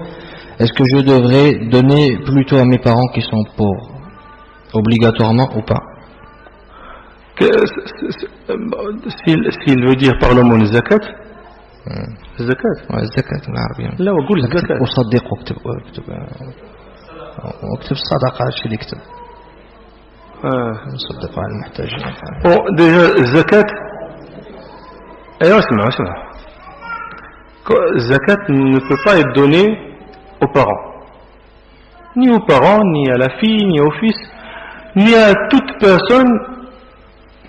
Est-ce que je devrais donner plutôt à mes parents qui sont pauvres, obligatoirement ou pas? S'il veut dire par l'aumône zakat, zakat. Ouais, zakat بالعربية. لا وقول zakat. أصدق واكتب الصدقة هادشي اللي كتب. نصدق على المحتاجين. Bon, déjà zakat. ايوا اسمع. Zakat ne peut pas être donné aux parents, ni aux parents, ni à la fille, ni au fils, ni à toute personne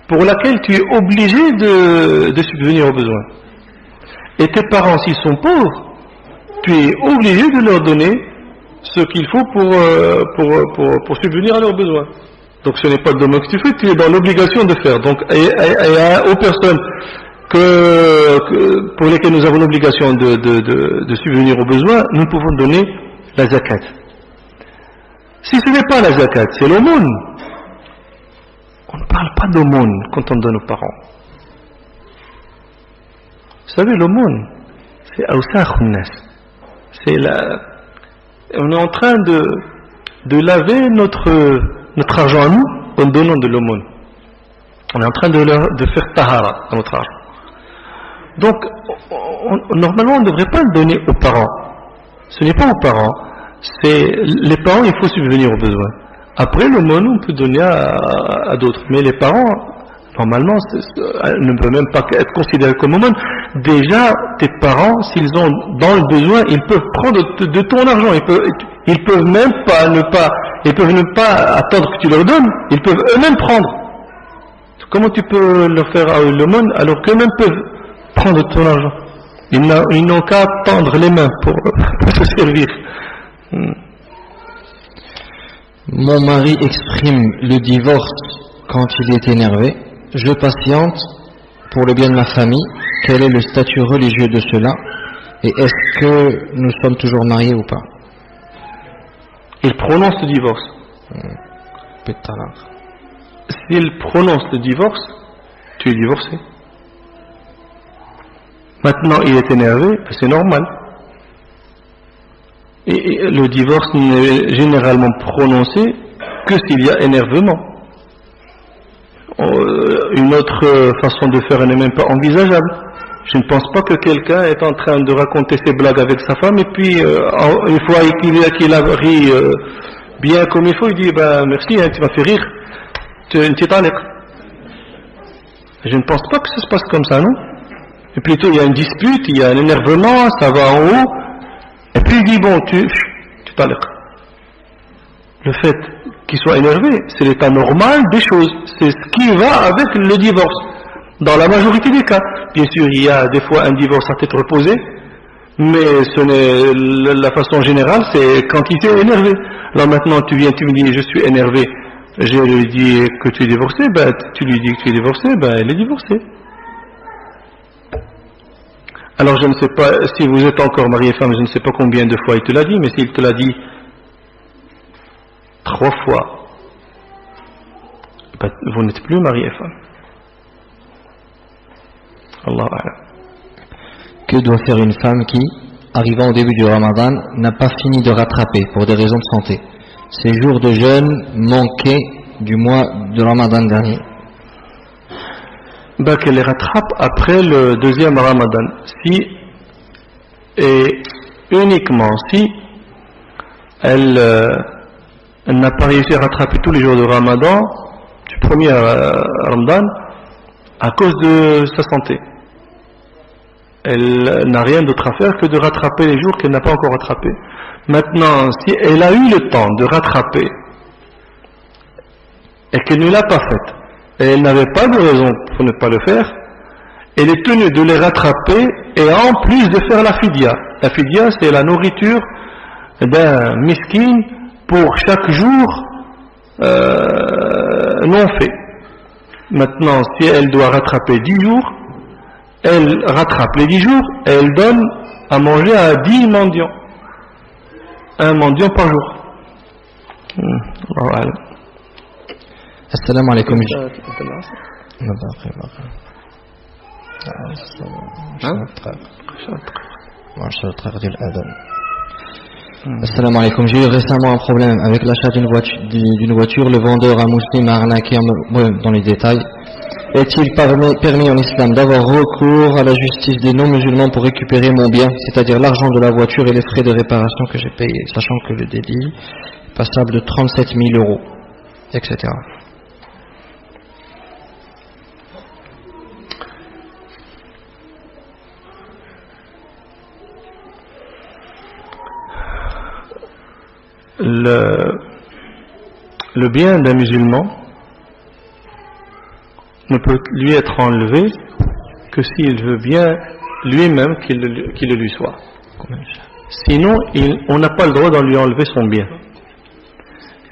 pour laquelle tu es obligé de subvenir aux besoins. Et tes parents, s'ils sont pauvres, tu es obligé de leur donner ce qu'il faut pour subvenir à leurs besoins. Donc ce n'est pas le domaine que tu fais, tu es dans l'obligation de faire. Donc aux personnes pour lesquelles nous avons l'obligation de subvenir aux besoins, nous pouvons donner la zakat. Si ce n'est pas la zakat, c'est l'aumône. On ne parle pas d'aumône quand on donne aux parents. Vous savez, l'aumône, c'est awsakh an-nas. On est en train de laver notre argent à nous en donnant de l'aumône. On est en train de faire tahara à notre argent. Donc, normalement, on ne devrait pas le donner aux parents. Ce n'est pas aux parents. C'est les parents, il faut subvenir aux besoins. Après, l'aumône, on peut donner à d'autres. Mais les parents, normalement, ne peuvent même pas être considérés comme aumône. Déjà, tes parents, s'ils ont dans le besoin, ils peuvent prendre de ton argent. Ils peuvent même ils peuvent ne pas attendre que tu leur donnes. Ils peuvent eux-mêmes prendre. Comment tu peux leur faire l'aumône alors qu'eux-mêmes peuvent prendre ton argent? Ils n'ont qu'à tendre les mains pour se servir. Mon mari exprime le divorce quand il est énervé. Je patiente pour le bien de ma famille. Quel est le statut religieux de cela? Et est-ce que nous sommes toujours mariés ou pas? Il prononce le divorce. S'il prononce le divorce, tu es divorcé. Maintenant, il est énervé, c'est normal. Et le divorce n'est généralement prononcé que s'il y a énervement. Une autre façon de faire n'est même pas envisageable. Je ne pense pas que quelqu'un est en train de raconter ses blagues avec sa femme et puis une fois qu'il a ri bien comme il faut, il dit merci, hein, tu m'as fait rire, tu t'enlèves. Je ne pense pas que ça se passe comme ça, non? Et plutôt il y a une dispute, il y a un énervement, ça va en haut, et puis il dit bon, tu t'enlèves. Le fait qu'il soit énervé, c'est l'état normal des choses, c'est ce qui va avec le divorce. Dans la majorité des cas, bien sûr, il y a des fois un divorce à tête reposée, mais la façon générale, c'est quand il s'est énervé. Là maintenant, tu me dis, je suis énervé, je lui dis que tu es divorcé, tu lui dis que tu es divorcé, elle est divorcée. Alors je ne sais pas, si vous êtes encore marié femme, je ne sais pas combien de fois il te l'a dit, mais s'il te l'a dit 3 fois, vous n'êtes plus marié femme. Allah A'lam. Que doit faire une femme qui, arrivant au début du Ramadan, n'a pas fini de rattraper pour des raisons de santé ses jours de jeûne manqués du mois de Ramadan dernier? Qu'elle les rattrape après le deuxième Ramadan. Si et uniquement si elle n'a pas réussi à rattraper tous les jours de Ramadan, du premier Ramadan, à cause de sa santé. Elle n'a rien d'autre à faire que de rattraper les jours qu'elle n'a pas encore rattrapés. Maintenant, si elle a eu le temps de rattraper et qu'elle ne l'a pas fait, et elle n'avait pas de raison pour ne pas le faire, elle est tenue de les rattraper et en plus de faire la fidya. La fidya, c'est la nourriture d'un miskin pour chaque jour non fait. Maintenant, si elle doit rattraper 10 jours, elle rattrape les 10 jours et elle donne à manger à 10 mendiants. Un mendiant par jour. Allahu a'lam. Assalamu alaikum. Assalamu alaikum. J'ai eu récemment un problème avec l'achat d'une voiture. Le vendeur, un musulman, m'a arnaqué dans les détails. Est-il permis en islam d'avoir recours à la justice des non-musulmans pour récupérer mon bien, c'est-à-dire l'argent de la voiture et les frais de réparation que j'ai payés, sachant que le délit est passable de 37 000 euros, etc. Le bien d'un musulman ne peut lui être enlevé que s'il veut bien lui-même qu'il le lui soit. Sinon, on n'a pas le droit d'en lui enlever son bien.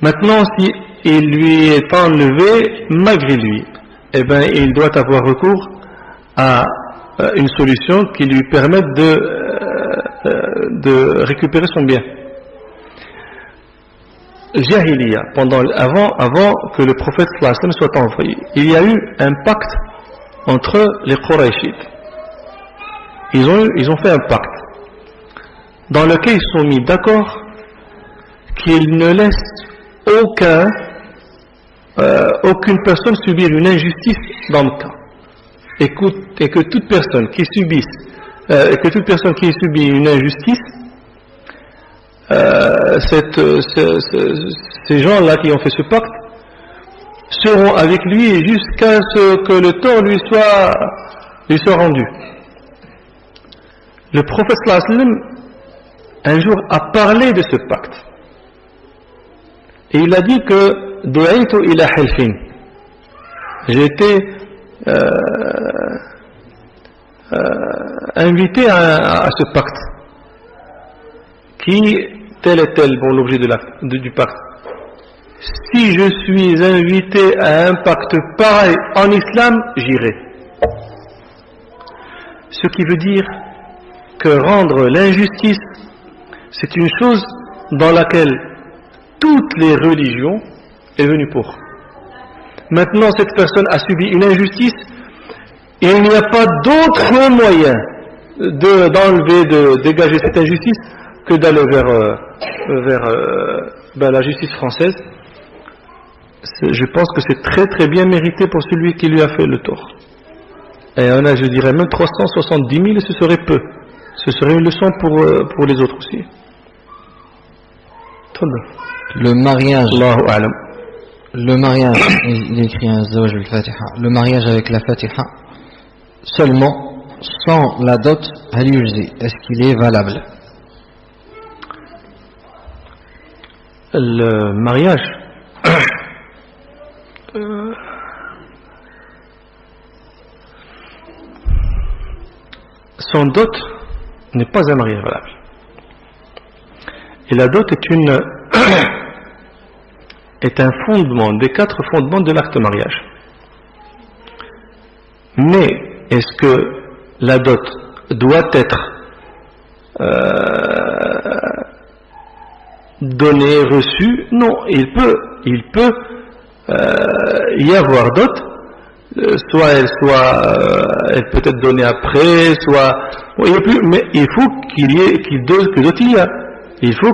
Maintenant, si il lui est enlevé malgré lui, eh bien, il doit avoir recours à une solution qui lui permette de récupérer son bien. Jahiliya, avant que le prophète sallallahu alayhi wa sallam soit envoyé, il y a eu un pacte entre les Qurayshites. Ils ont fait un pacte dans lequel ils se sont mis d'accord qu'ils ne laissent aucune personne subir une injustice dans le cas, et que toute personne qui subit une injustice, ces gens-là qui ont fait ce pacte seront avec lui jusqu'à ce que le tort lui soit rendu. Le prophète sallallahu alayhi wa sallam un jour a parlé de ce pacte et il a dit que du'aytu ila halfin, j'ai été invité à ce pacte. Qui tel est tel, bon, l'objet du pacte. Si je suis invité à un pacte pareil en islam, j'irai. Ce qui veut dire que rendre l'injustice, c'est une chose dans laquelle toutes les religions est venue pour. Maintenant, cette personne a subi une injustice et il n'y a pas d'autre moyen d'enlever, de dégager cette injustice que d'aller vers la justice française. Je pense que c'est très très bien mérité pour celui qui lui a fait le tort. Et on a, je dirais même 370 000, ce serait peu. Ce serait une leçon pour les autres aussi. Le mariage. Allahu a'lam. Le mariage, il écrit un zawaj al-Fatiha. Le mariage avec la Fatiha seulement, sans la dot, est-ce qu'il est valable? Le mariage sans dot n'est pas un mariage valable. Et la dot est un fondement des 4 fondements de l'acte de mariage. Mais est-ce que la dot doit être donnée, reçue? Non, il peut y avoir dot, soit elle peut être donnée après, soit bon, mais il faut que dot il y a. Il faut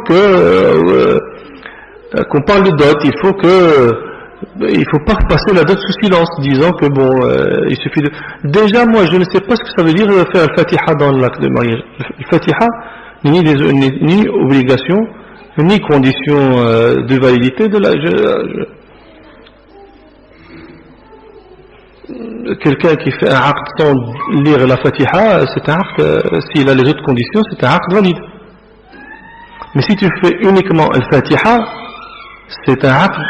qu'on parle de dot. Il faut pas passer la dot sous silence, disant que bon, il suffit de. Déjà, moi, je ne sais pas ce que ça veut dire faire le Fatiha dans l'acte de mariage. Le Fatiha ni obligation, ni condition de validité de la. Quelqu'un qui fait un acte sans lire la Fatiha, c'est un acte, s'il a les autres conditions, c'est un acte valide. Mais si tu fais uniquement le Fatiha, c'est un acte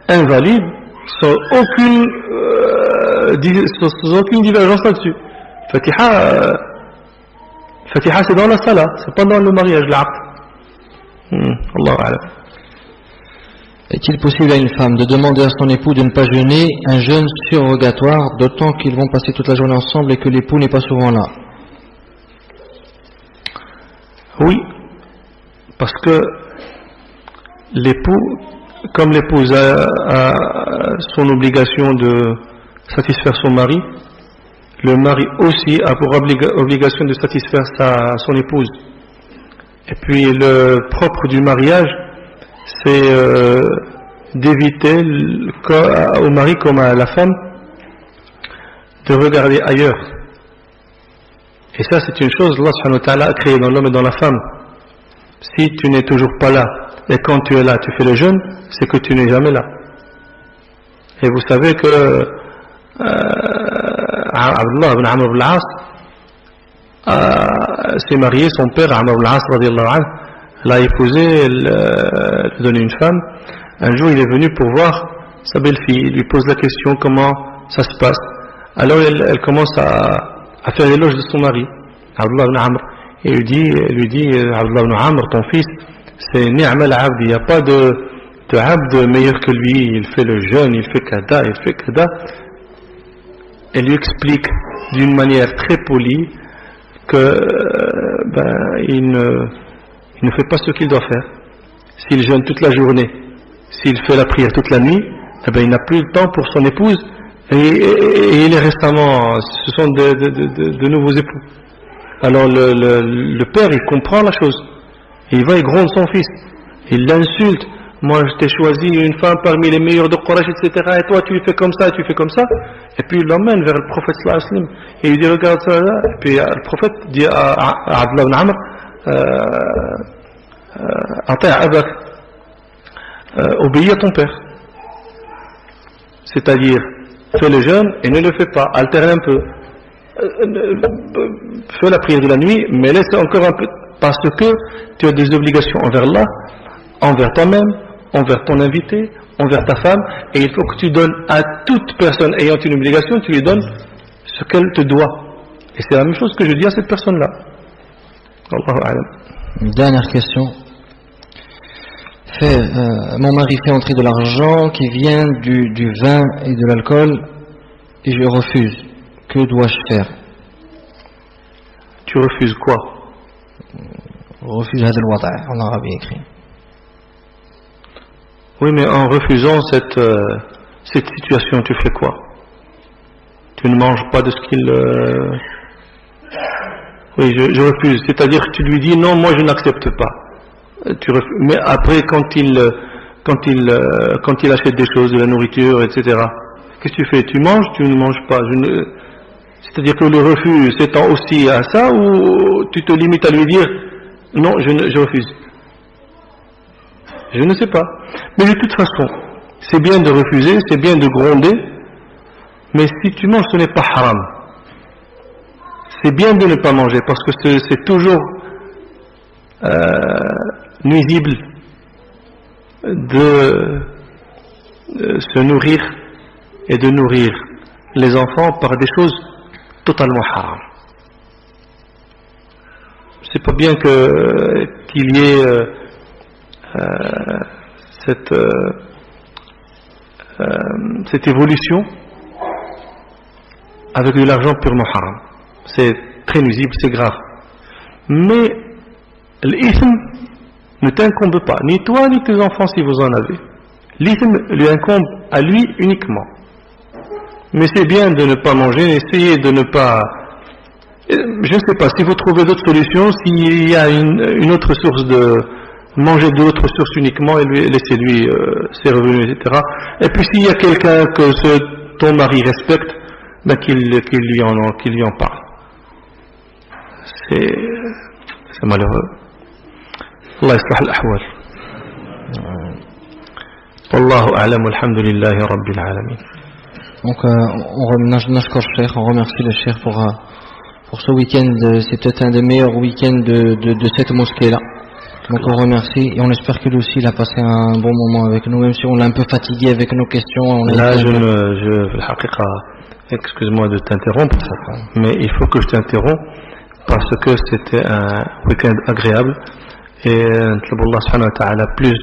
invalide, sans aucune divergence là-dessus. Fatiha, c'est dans la salat, c'est pas dans le mariage, l'acte. Allahu a'lam. Est-il possible à une femme de demander à son époux de ne pas jeûner un jeûne surrogatoire, d'autant qu'ils vont passer toute la journée ensemble et que l'époux n'est pas souvent là? Oui, parce que l'époux, comme l'épouse a son obligation de satisfaire son mari, le mari aussi a pour obligation de satisfaire son épouse. Et puis le propre du mariage, c'est d'éviter au mari comme à la femme de regarder ailleurs. Et ça, c'est une chose, Allah subhanahu wa ta'ala a créé dans l'homme et dans la femme. Si tu n'es toujours pas là, et quand tu es là, tu fais le jeûne, c'est que tu n'es jamais là. Et vous savez que Abdullah ibn Amr ibn al-As s'est marié, son père, Amr ibn al-As, radiallahu anhu, l'a épousé, lui a donné une femme. Un jour, il est venu pour voir sa belle-fille, il lui pose la question comment ça se passe. Alors elle commence à faire l'éloge de son mari, Abdullah ibn Amr, et lui dit Abdullah ibn Amr, ton fils, c'est ni'ma al-abd, il n'y a pas de abd meilleur que lui, il fait le jeûne, il fait kada, il fait kada. Elle lui explique d'une manière très polie que il ne fait pas ce qu'il doit faire. S'il jeûne toute la journée, s'il fait la prière toute la nuit, il n'a plus le temps pour son épouse, et il est récemment, ce sont de nouveaux époux. Alors le père, il comprend la chose, il va, il gronde son fils, il l'insulte. Moi je t'ai choisi une femme parmi les meilleurs de Quraysh, etc. Et toi tu fais comme ça, tu fais comme ça. Et puis il l'emmène vers le prophète sallallahu alayhi wa sallam. Et il dit regarde ça là. Et puis le prophète dit à Abdullah ibn Amr, obéis à ton père. C'est-à-dire, fais le jeûne et ne le fais pas, alterne un peu. Fais la prière de la nuit, mais laisse encore un peu, parce que tu as des obligations envers Allah, envers toi-même, envers ton invité, envers ta femme, et il faut que tu donnes à toute personne ayant une obligation, tu lui donnes ce qu'elle te doit. Et c'est la même chose que je dis à cette personne-là. Allahu a'lam. Une dernière question. Mon mari fait entrer de l'argent qui vient du vin et de l'alcool et je refuse. Que dois-je faire? Tu refuses quoi? Je refuse هذا الوضع en arabe écrit. Oui, mais en refusant cette situation, tu fais quoi? Tu ne manges pas de ce qu'il... Oui, je refuse. C'est-à-dire que tu lui dis non, moi je n'accepte pas. Mais après, quand il achète des choses, de la nourriture, etc., qu'est-ce que tu fais? Tu manges, tu ne manges pas. C'est-à-dire que le refus s'étend aussi à ça, ou tu te limites à lui dire non, je refuse. Je ne sais pas. Mais de toute façon, c'est bien de refuser, c'est bien de gronder, mais si tu manges, ce n'est pas haram. C'est bien de ne pas manger, parce que c'est toujours nuisible de se nourrir et de nourrir les enfants par des choses totalement haram. C'est pas bien qu'il y ait cette évolution avec de l'argent purement haram. C'est très nuisible, c'est grave. Mais l'ithm ne t'incombe pas, ni toi ni tes enfants si vous en avez. L'ithm lui incombe à lui uniquement. Mais c'est bien de ne pas manger, essayez de ne pas... Je ne sais pas, si vous trouvez d'autres solutions, s'il y a une autre source de... Manger de l'autre source uniquement et laissez-lui ses revenus, etc. Et puis s'il y a quelqu'un que ton mari respecte, ben qu'il lui en parle. C'est malheureux. Allah yaslah al-ahwal. Wallahu a'lam, alhamdulillahi rabbil alamin. Donc on remercie le cheikh pour ce week-end. C'est peut-être un des meilleurs week-ends de cette mosquée-là. Donc on remercie et on espère que lui aussi il a passé un bon moment avec nous, même si on l'a un peu fatigué avec nos questions. Là, excuse-moi de t'interrompre, mais il faut que je t'interromps parce que c'était un week-end agréable et Allah subhanahu wa ta'ala, plus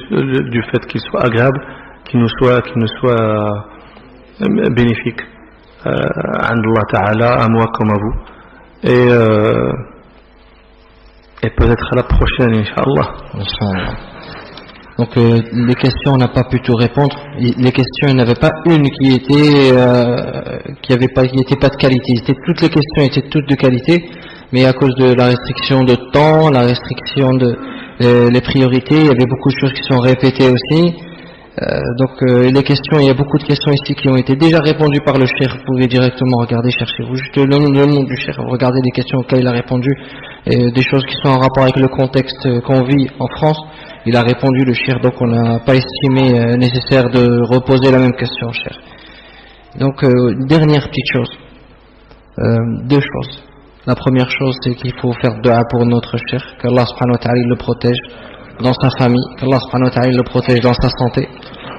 du fait qu'il soit agréable, qu'il nous soit bénéfique Allah ta'ala, à moi comme à vous. Et Et peut-être à la prochaine, Inch'Allah. Inch'Allah. Donc les questions, on n'a pas pu tout répondre. Les questions, il n'y avait pas une qui était pas de qualité. Toutes les questions étaient toutes de qualité, mais à cause de la restriction de temps, la restriction de les priorités, il y avait beaucoup de choses qui sont répétées aussi. Les questions, il y a beaucoup de questions ici qui ont été déjà répondues par le cheikh. Vous pouvez directement regarder, cherchez-vous juste le nom du cheikh, regardez les questions auxquelles il a répondu, et des choses qui sont en rapport avec le contexte qu'on vit en France. Il a répondu, le cheikh, donc on n'a pas estimé nécessaire de reposer la même question, cheikh. Donc dernière petite chose, deux choses. La première chose, c'est qu'il faut faire dua pour notre cheikh, qu'Allah subhanahu wa ta'ala le protège dans sa famille, qu'Allah subhanahu wa ta'ala le protège dans sa santé,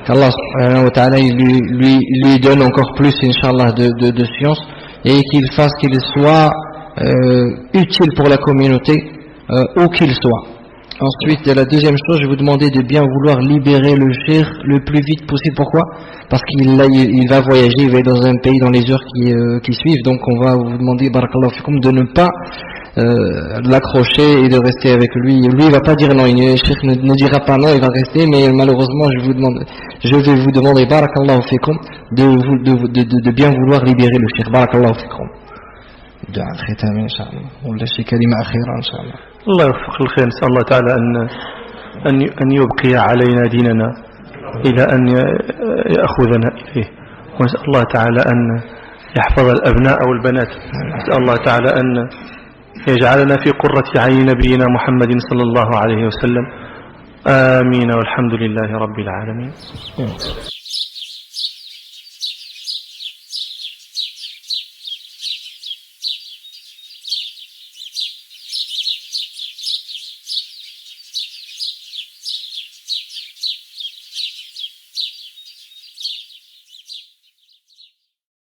qu'Allah subhanahu wa ta'ala lui donne encore plus, Inch'Allah, de science, et qu'il fasse qu'il soit utile pour la communauté, où qu'il soit. Ensuite, la deuxième chose, je vais vous demander de bien vouloir libérer le cheikh le plus vite possible. Pourquoi? Parce qu'il va voyager, il va être dans un pays dans les heures qui suivent. Donc on va vous demander, barakallahu fikum, de ne pas l'accrocher et de rester avec lui. Lui, il va pas dire non, le cheikh ne dira pas non, il va rester, mais malheureusement, je vais vous demander, barakallahu fikum, de bien vouloir libérer le cheikh. Barakallahu fikum. دعاء ختام إن شاء الله ولا شي كلمة أخيرة إن شاء الله. الله يوفق الخير. نسأل الله تعالى أن يبقي علينا ديننا إلى أن يأخذنا إليه، ونسأل الله تعالى أن يحفظ الأبناء والبنات. نسأل الله تعالى أن يجعلنا في قرة عين نبينا محمد صلى الله عليه وسلم. آمين والحمد لله رب العالمين.